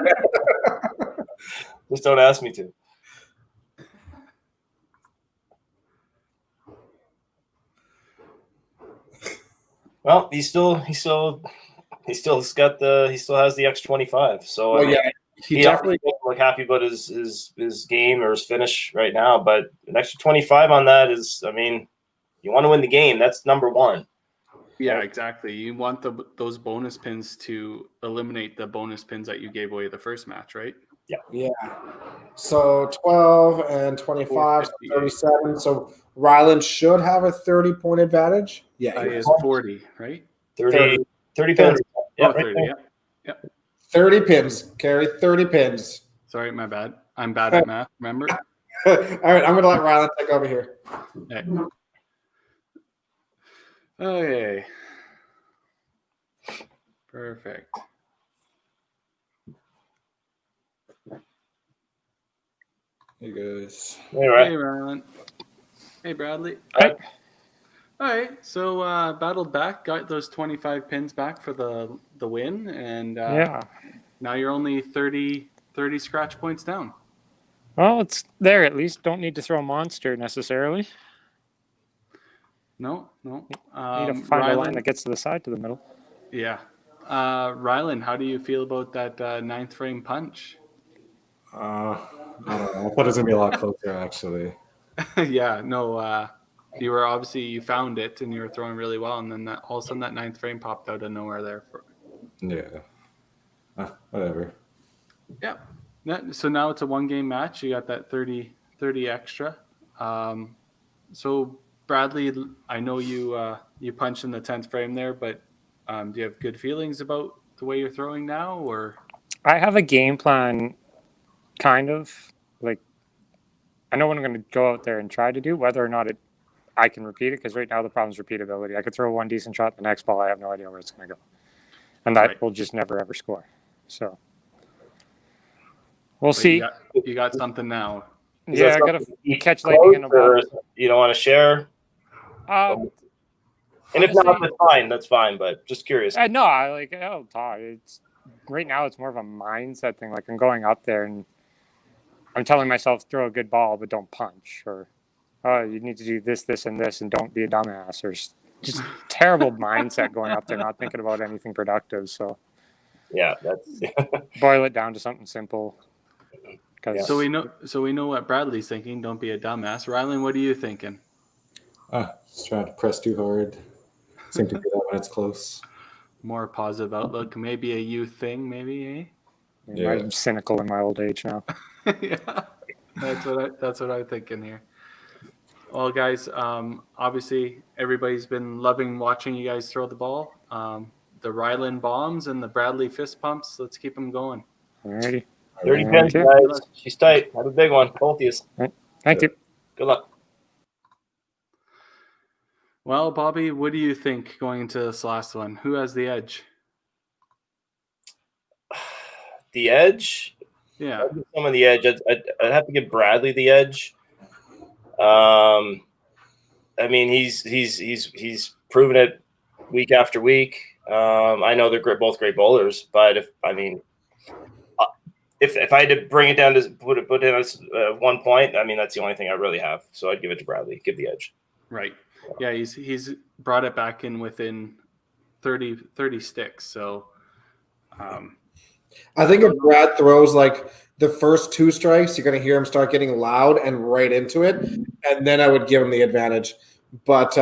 D: Just don't ask me to. Well, he still has the X25. So he definitely doesn't look happy about his game or his finish right now. But an extra 25 on that is, you want to win the game. That's number 1.
A: Yeah, exactly. You want those bonus pins to eliminate the bonus pins that you gave away the first match, right?
C: Yeah. So 12 and 25, so 37. So Rylan should have a 30-point advantage. Yeah,
A: he has 40, right?
D: 30 pins.
A: Yeah, 30. Yeah.
C: 30 pins. Carry 30 pins.
A: Sorry, my bad. I'm bad at math. Remember?
C: All right, I'm gonna let Rylan take over here.
A: Okay. Perfect.
C: Hey guys.
D: Hey, right.
A: Hey, Rylan. Hey, Bradley.
D: All
A: right. So battled back, got those 25 pins back for the win, and now you're only 30 scratch points down.
F: Well, it's there at least. Don't need to throw a monster necessarily.
A: No.
F: You need to find a line that
A: Rylan,
F: gets to the side to the middle.
A: yeah. Rylan, how do you feel about that ninth frame punch?
B: I don't know. I thought it was gonna be a lot closer actually.
A: Yeah, no. You found it and you were throwing really well, and then all of a sudden that ninth frame popped out of nowhere there.
B: Yeah. Whatever.
A: Yeah. So now it's a 1-game match. You got that 30 extra. So Bradley, I know you punched in the 10th frame there, but do you have good feelings about the way you're throwing now, or?
F: I have a game plan, kind of. Like, I know what I'm going to go out there and try to do, whether or not I can repeat it, because right now the problem is repeatability. I could throw one decent shot, the next ball I have no idea where it's going to go. And that will just never, ever score. So we'll see.
A: You got something now.
F: Yeah, I got to catch lightning in a bottle.
D: You don't want to share? And if not, that's fine. That's fine. But just curious.
F: No, I'll talk. It's right now. It's more of a mindset thing. Like, I'm going up there and I'm telling myself, throw a good ball, but don't punch, or you need to do this, this, and this, and don't be a dumbass, or just terrible mindset going up there, not thinking about anything productive. So
D: yeah, that's
F: boil it down to something simple.
A: So we know what Bradley's thinking. Don't be a dumbass. Rylan, what are you thinking?
B: Just trying to press too hard. Seem to do that when it's close.
A: More positive outlook. Maybe a youth thing. Maybe, eh?
F: Yeah. I'm cynical in my old age now.
A: Yeah, that's what I'm thinking here. Well, guys, obviously everybody's been loving watching you guys throw the ball. The Rylan bombs and the Bradley fist pumps. Let's keep them going.
F: Alrighty.
D: 30 pins, guys. She's tight. Have a big one. Both of you.
F: Right. Thank you.
D: Good luck.
A: Well, Bobby, what do you think going into this last one? Who has the edge?
D: The edge?
A: Yeah.
D: I'd give someone the edge. I'd have to give Bradley the edge. I mean, he's proven it week after week. I know they're both great bowlers, but if I had to bring it down to put it as 1 point, I mean, that's the only thing I really have. So I'd give it to Bradley. Give the edge.
A: Right. Yeah, he's brought it back in within 30 sticks. So
C: I think if Brad throws like the first 2 strikes, you're going to hear him start getting loud and right into it, and then I would give him the advantage. But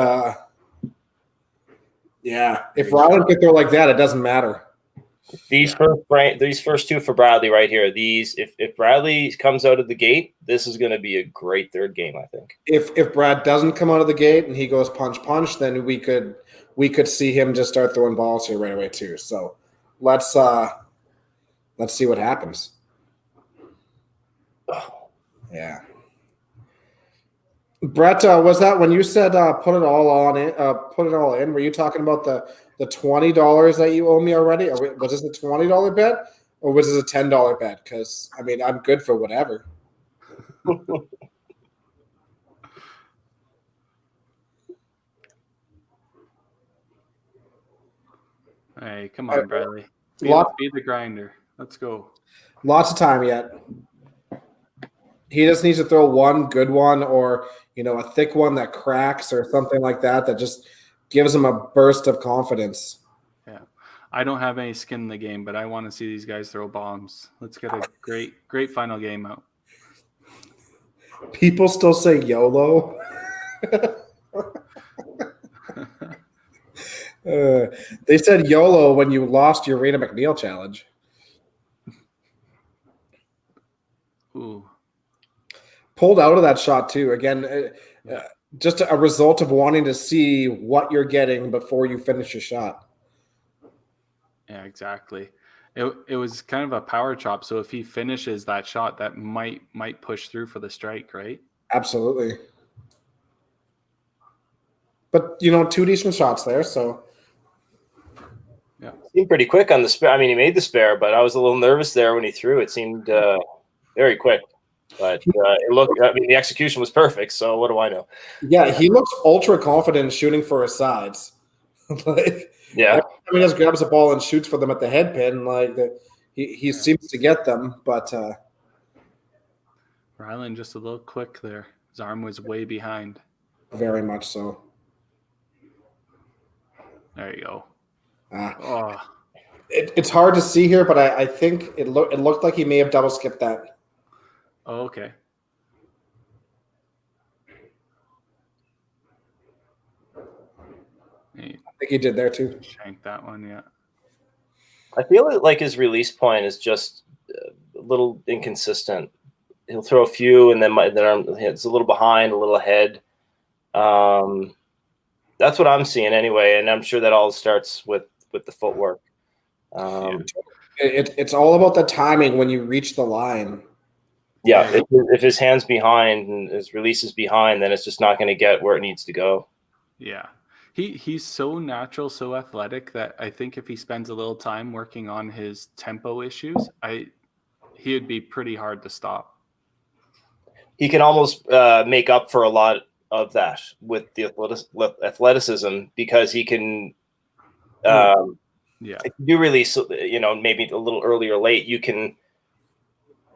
C: yeah, if Rylan could throw like that, it doesn't matter.
D: These first 2 for Bradley right here. If Bradley comes out of the gate, this is going to be a great third game, I think. If
C: Brad doesn't come out of the gate and he goes punch, then we could see him just start throwing balls here right away too. So let's see what happens. Yeah. Brett, was that when you said put it all in? Were you talking about the $20 that you owe me already? Was this a $20 bet or was this a $10 bet? Because I mean, I'm good for whatever.
A: Hey, come on, Bradley. Be the grinder. Let's go.
C: Lots of time yet. He just needs to throw one good one, or a thick one that cracks or something like that just gives him a burst of confidence.
A: Yeah. I don't have any skin in the game, but I want to see these guys throw bombs. Let's get a great final game out.
C: People still say YOLO. They said YOLO when you lost your Rita McNeil challenge.
A: Ooh.
C: Pulled out of that shot too. Again, just a result of wanting to see what you're getting before you finish your shot.
A: Yeah, exactly. It was kind of a power chop. So if he finishes that shot, that might push through for the strike, right?
C: Absolutely. But 2 decent shots there. So
A: yeah,
D: seemed pretty quick on the spare. I mean, he made the spare, but I was a little nervous there when he threw. It seemed very quick. But it looked. I mean, the execution was perfect. So what do I know?
C: Yeah, he looks ultra confident shooting for his sides.
D: Yeah,
C: he just grabs a ball and shoots for them at the head pin. He seems to get them, but
A: Rylan just a little quick there. His arm was way behind.
C: Very much so.
A: There you go.
C: Uh,
A: Oh,
C: it's hard to see here, but I think it looked like he may have double skipped that.
A: okay. He
C: I think he did there too.
A: shanked that one, yeah.
D: I feel like his release point is just a little inconsistent. He'll throw a few, and then it's a little behind, a little ahead. That's what I'm seeing anyway, and I'm sure that all starts with the footwork.
C: It's all about the timing when you reach the line.
D: Yeah, if his hand's behind and his release is behind, then it's just not going to get where it needs to go.
A: Yeah. He's so natural, so athletic that I think if he spends a little time working on his tempo issues, he would be pretty hard to stop.
D: He can almost make up for a lot of that with the athleticism because he can if you do release, maybe a little early or late, you can,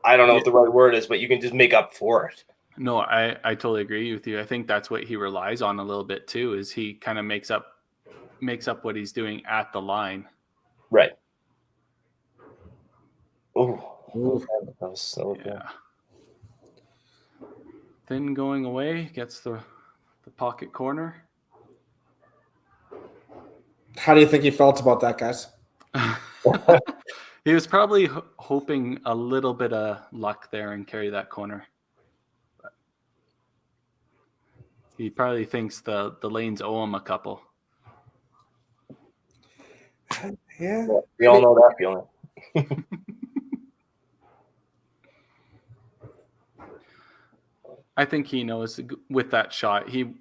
D: I don't know what the right word is, but you can just make up for it.
A: No, I totally agree with you. I think that's what he relies on a little bit too, is he kind of makes up what he's doing at the line.
D: Right. Oh,
A: yeah. Then going away, gets the pocket corner.
C: How do you think he felt about that, guys?
A: He was probably hoping a little bit of luck there and carry that corner. But he probably thinks the lanes owe him a couple.
C: Yeah.
D: We all know that feeling.
A: I think he knows with that shot, he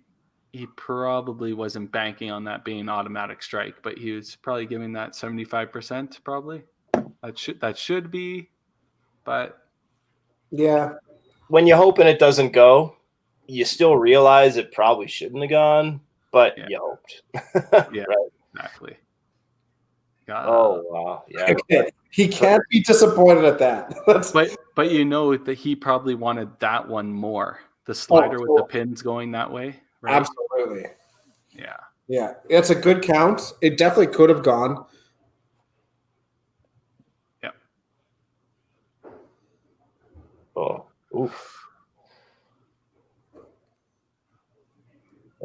A: probably wasn't banking on that being an automatic strike, but he was probably giving that 75% probably. That should be, but
C: yeah.
D: When you're hoping it doesn't go, you still realize it probably shouldn't have gone, but you hoped.
A: Yeah,
D: right.
A: Exactly.
D: Oh wow, yeah.
C: Okay. He can't be disappointed at that.
A: but you know that he probably wanted that one more. The slider with the pins going that way, right?
C: Absolutely.
A: Yeah.
C: Yeah, it's a good count. It definitely could have gone.
A: Yeah.
D: Oh, oof.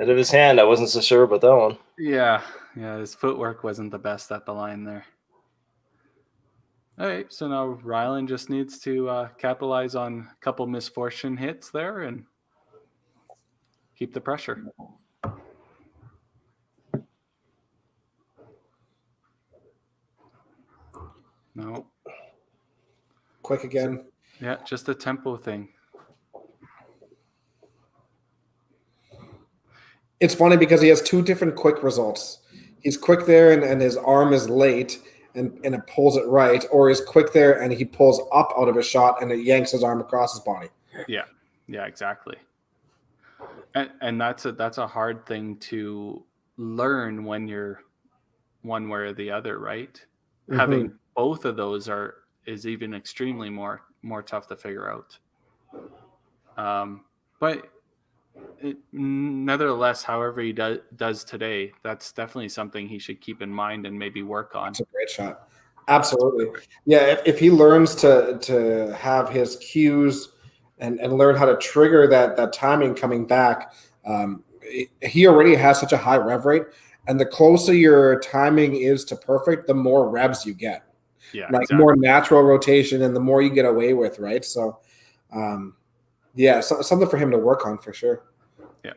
D: Out of his hand, I wasn't so sure about that one.
A: Yeah, his footwork wasn't the best at the line there. All right, so now Rylan just needs to capitalize on a couple misfortune hits there and keep the pressure. No.
C: Quick again.
A: Yeah, just a tempo thing.
C: It's funny because he has two different quick results. He's quick there and his arm is late and it pulls it right, or he's quick there and he pulls up out of his shot and it yanks his arm across his body.
A: Yeah, exactly. And that's a hard thing to learn when you're one way or the other, right? Mm-hmm. Having both of those is even extremely more tough to figure out. But nevertheless, however he does today, that's definitely something he should keep in mind and maybe work on.
C: That's a great shot. Absolutely. Yeah, if he learns to have his cues and learn how to trigger that timing coming back, he already has such a high rev rate. And the closer your timing is to perfect, the more revs you get.
A: Yeah,
C: like
A: exactly.
C: More natural rotation and the more you get away with, right? So, something for him to work on for sure.
A: Yeah.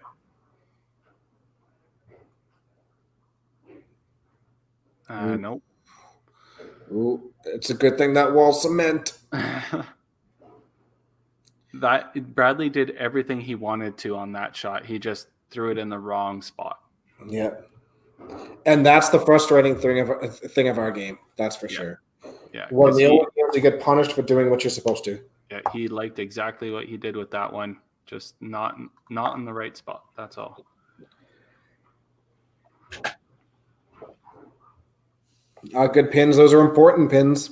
A: Nope.
C: Ooh, it's a good thing that wall cement.
A: That Bradley did everything he wanted to on that shot. He just threw it in the wrong spot.
C: Yeah. And that's the frustrating thing of our game. That's for sure.
A: Yeah.
C: One of the only games you get punished for doing what you're supposed to.
A: Yeah, he liked exactly what he did with that one. Just not in the right spot. That's all.
C: Good pins. Those are important pins.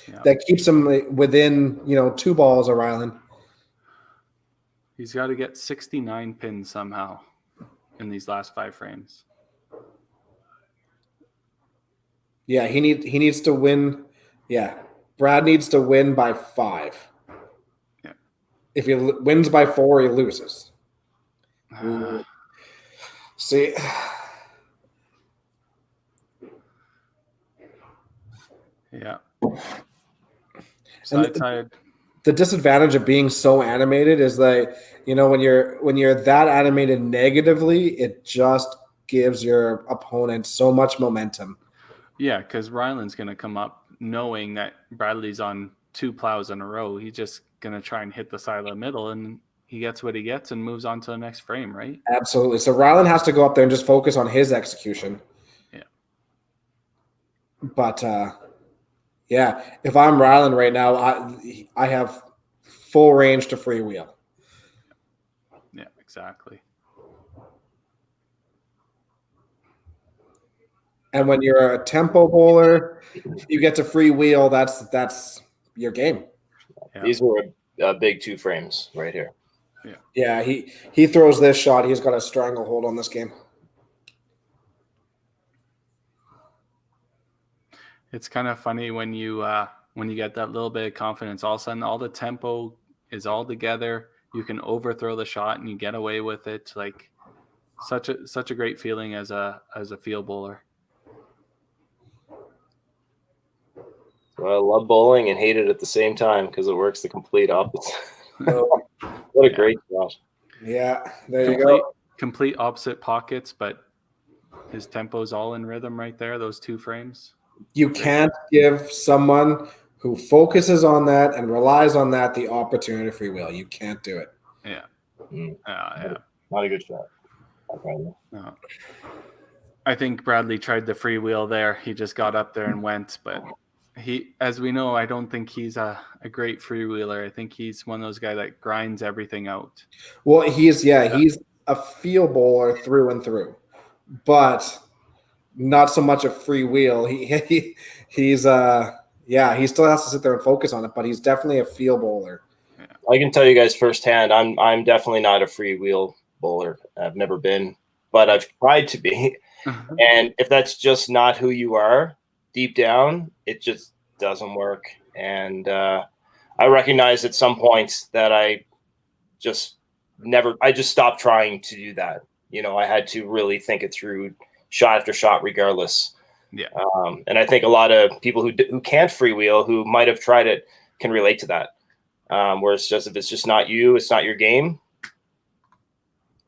A: Yeah.
C: That keeps him within 2 balls of Rylan.
A: He's got to get 69 pins somehow in these last 5 frames.
C: Yeah, he needs to win. Yeah, Brad needs to win by 5.
A: Yeah.
C: If he wins by 4, he loses. See,
A: Yeah.
C: And
A: Side.
C: the disadvantage of being so animated is that when you're that animated negatively, it just gives your opponent so much momentum.
A: Yeah, because Rylan's going to come up knowing that Bradley's on 2 plows in a row. He's just going to try and hit the side of the middle, and he gets what he gets and moves on to the next frame, right?
C: Absolutely. So Rylan has to go up there and just focus on his execution.
A: Yeah.
C: But yeah, if I'm Rylan right now, I have full range to freewheel.
A: Yeah, exactly.
C: And when you're a tempo bowler, you get to freewheel. That's your game.
A: Yeah.
D: These were big 2 frames right here.
C: Yeah, he throws this shot. He's got a stranglehold on this game.
A: It's kind of funny when you get that little bit of confidence. All of a sudden, all the tempo is all together. You can overthrow the shot and you get away with it. Like such a great feeling as a field bowler.
D: So I love bowling and hate it at the same time because it works the complete opposite. What a great shot.
C: Yeah, there you go.
A: Complete opposite pockets, but his tempo's all in rhythm right there, those 2 frames.
C: You can't give someone who focuses on that and relies on that the opportunity to freewheel. You can't do it.
A: Yeah.
D: Yeah. Not a good shot.
A: No. I think Bradley tried the freewheel there. He just got up there and went, but as we know, I don't think he's a great freewheeler. I think he's one of those guys that grinds everything out.
C: Well, he's a field bowler through and through, but not so much a freewheel. He still has to sit there and focus on it, but he's definitely a field bowler.
D: Yeah. I can tell you guys firsthand, I'm definitely not a freewheel bowler. I've never been, but I've tried to be. And if that's just not who you are, deep down, it just doesn't work. And I recognized at some points that I just stopped trying to do that. I had to really think it through shot after shot, regardless.
A: Yeah.
D: And I think a lot of people who can't freewheel, who might have tried it, can relate to that. Where it's just, if it's just not you, it's not your game,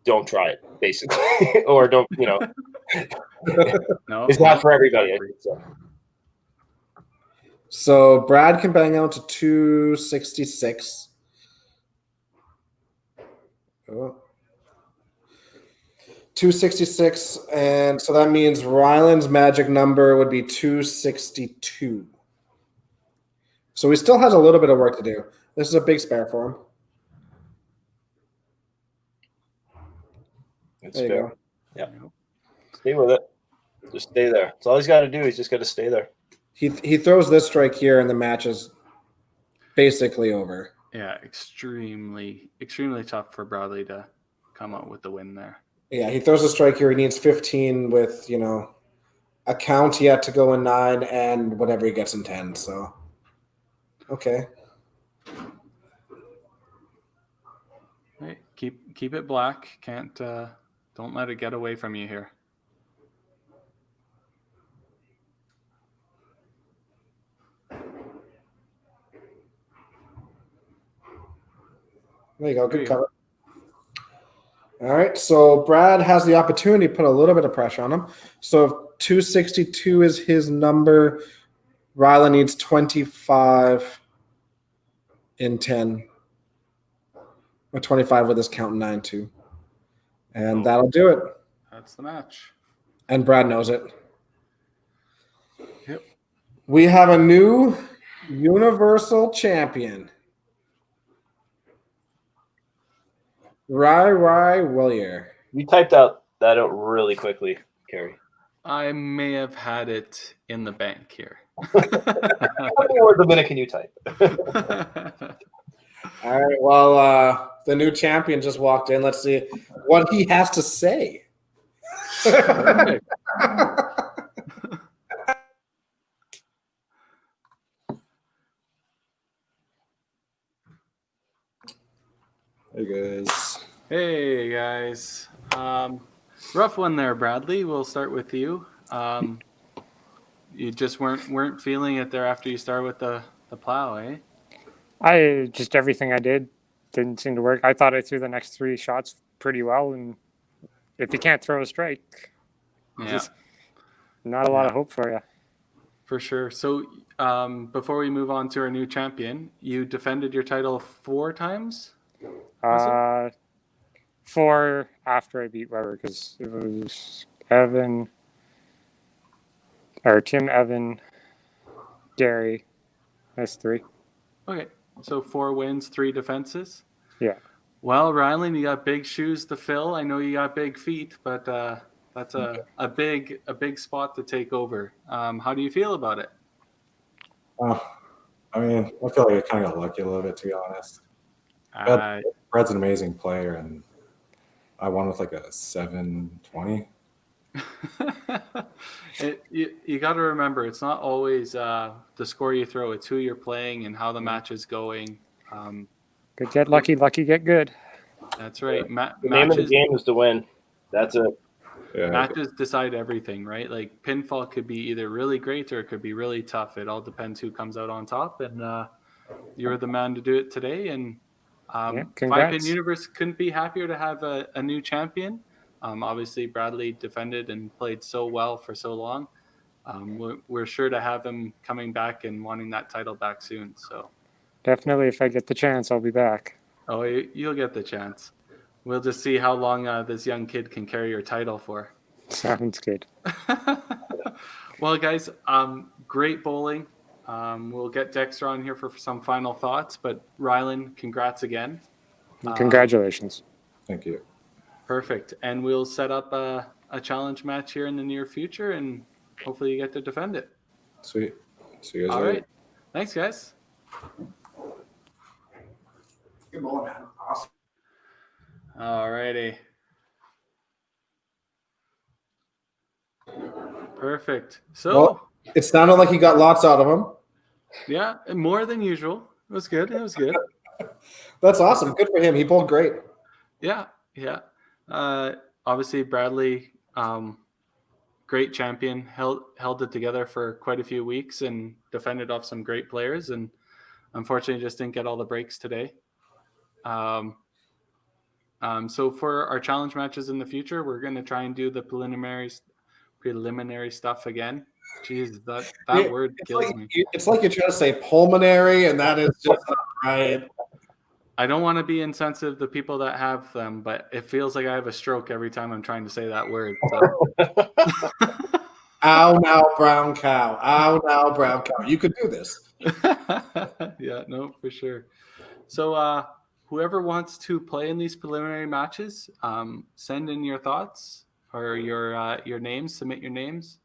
D: don't try it, basically. Or don't,
A: No,
D: it's not for everybody, I think so.
C: So Brad can bang out to 266. Oh. 266, and so that means Rylan's magic number would be 262. So he still has a little bit of work to do. This is a big spare for him.
D: It's
C: there you
D: fair.
C: go.
D: Yeah. Stay with it. Just stay there. That's all he's got to do. He's just got to stay there.
C: He throws this strike here, and the match is basically over.
A: Yeah, extremely tough for Bradley to come out with the win there.
C: Yeah, he throws a strike here. He needs 15 with, a count yet to go in 9 and whatever he gets in 10. So, okay.
A: Right. Keep it black. Don't let it get away from you here.
C: There you go. Good cover. All right. So Brad has the opportunity to put a little bit of pressure on him. So if 262 is his number, Rylan needs 25 in 10. Or 25 with his count 9 too. And that'll do it.
A: That's the match.
C: And Brad knows it.
A: Yep.
C: We have a new Universal Champion. Willier.
D: You typed that out really quickly, Kerry.
A: I may have had it in the bank here.
D: How many words a minute can you type?
C: All right. Well, the new champion just walked in. Let's see what he has to say.
B: Hey guys.
A: Hey guys. Rough one there, Bradley. We'll start with you. You just weren't feeling it there after you started with the plow, eh?
F: I just everything I did didn't seem to work. I thought I threw the next 3 shots pretty well, and if you can't throw a strike,
A: Yeah,
F: just not a lot of hope for you.
A: for sure. So, before we move on to our new champion, you defended your title 4 times. Was it?
F: 4 after I beat Weber, because it was Tim, Evan, Gary. That's 3.
A: Okay, so 4 wins, 3 defenses.
F: Yeah.
A: Well, Rylan, you got big shoes to fill. I know you got big feet, but that's a big spot to take over. How do you feel about it?
B: I mean, I feel like I kind of got lucky a little bit, to be honest. Brad's an amazing player, and I won with like a 720.
A: You got to remember, it's not always the score you throw; it's who you're playing and how the match is going.
F: Good get lucky, lucky get good.
A: That's right.
D: The name of the game is to win. That's it.
B: Yeah.
A: Matches decide everything, right? Like pinfall could be either really great or it could be really tough. It all depends who comes out on top, and you're the man to do it today. And 5-Pin Universe couldn't be happier to have a new champion. Obviously, Bradley defended and played so well for so long. We're sure to have him coming back and wanting that title back soon. So
F: definitely, if I get the chance, I'll be back.
A: Oh, you'll get the chance. We'll just see how long this young kid can carry your title for.
F: Sounds good.
A: Well, guys, great bowling. We'll get Dexter on here for some final thoughts, but Rylan, congrats again.
F: Congratulations.
B: Thank you.
A: Perfect. And we'll set up a challenge match here in the near future, and hopefully you get to defend it.
B: Sweet. See you guys
A: All
B: later.
A: right. Thanks, guys.
C: Good bowling, man. Awesome.
A: All righty. Perfect. So,
C: Well, it sounded like you got lots out of him.
A: yeah, more than usual. It was good. It was good.
C: That's awesome. Good for him. He bowled great.
A: Yeah. Obviously, Bradley, great champion, held it together for quite a few weeks and defended off some great players, and unfortunately just didn't get all the breaks today. So for our challenge matches in the future, we're going to try and do the preliminary stuff again. Jeez, that word kills me.
C: It's like you're trying to say pulmonary, and that is just not right.
A: I don't want to be insensitive to people that have them, but it feels like I have a stroke every time I'm trying to say that word. So.
C: Ow, now, brown cow. Ow, now, brown cow. You could do this.
A: Yeah, no, for sure. So whoever wants to play in these preliminary matches, send in your thoughts or your names, submit your names.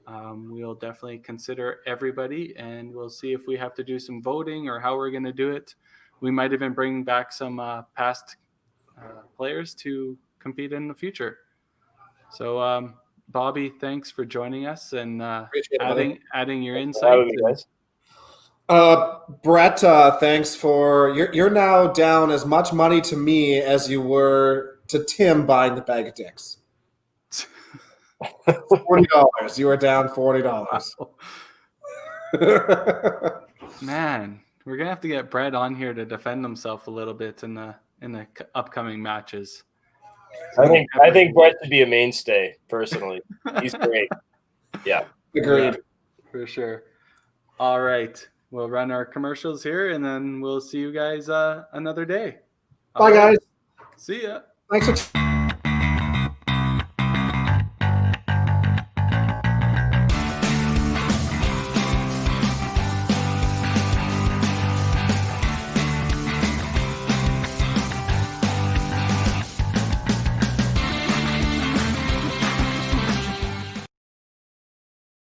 A: We'll definitely consider everybody, and we'll see if we have to do some voting or how we're going to do it. We might even bring back some past players to compete in the future. So, Bobby, thanks for joining us and adding your insights.
C: Brett, thanks for you're now down as much money to me as you were to Tim buying the bag of dicks. $40. You are down $40.
A: Man, we're gonna have to get Brett on here to defend himself a little bit in the upcoming matches.
D: I think Brett should be a mainstay. Personally, he's great. Yeah,
C: agreed.
A: For sure. All right, we'll run our commercials here, and then we'll see you guys another day.
C: Bye, guys.
A: See ya.
C: Thanks for.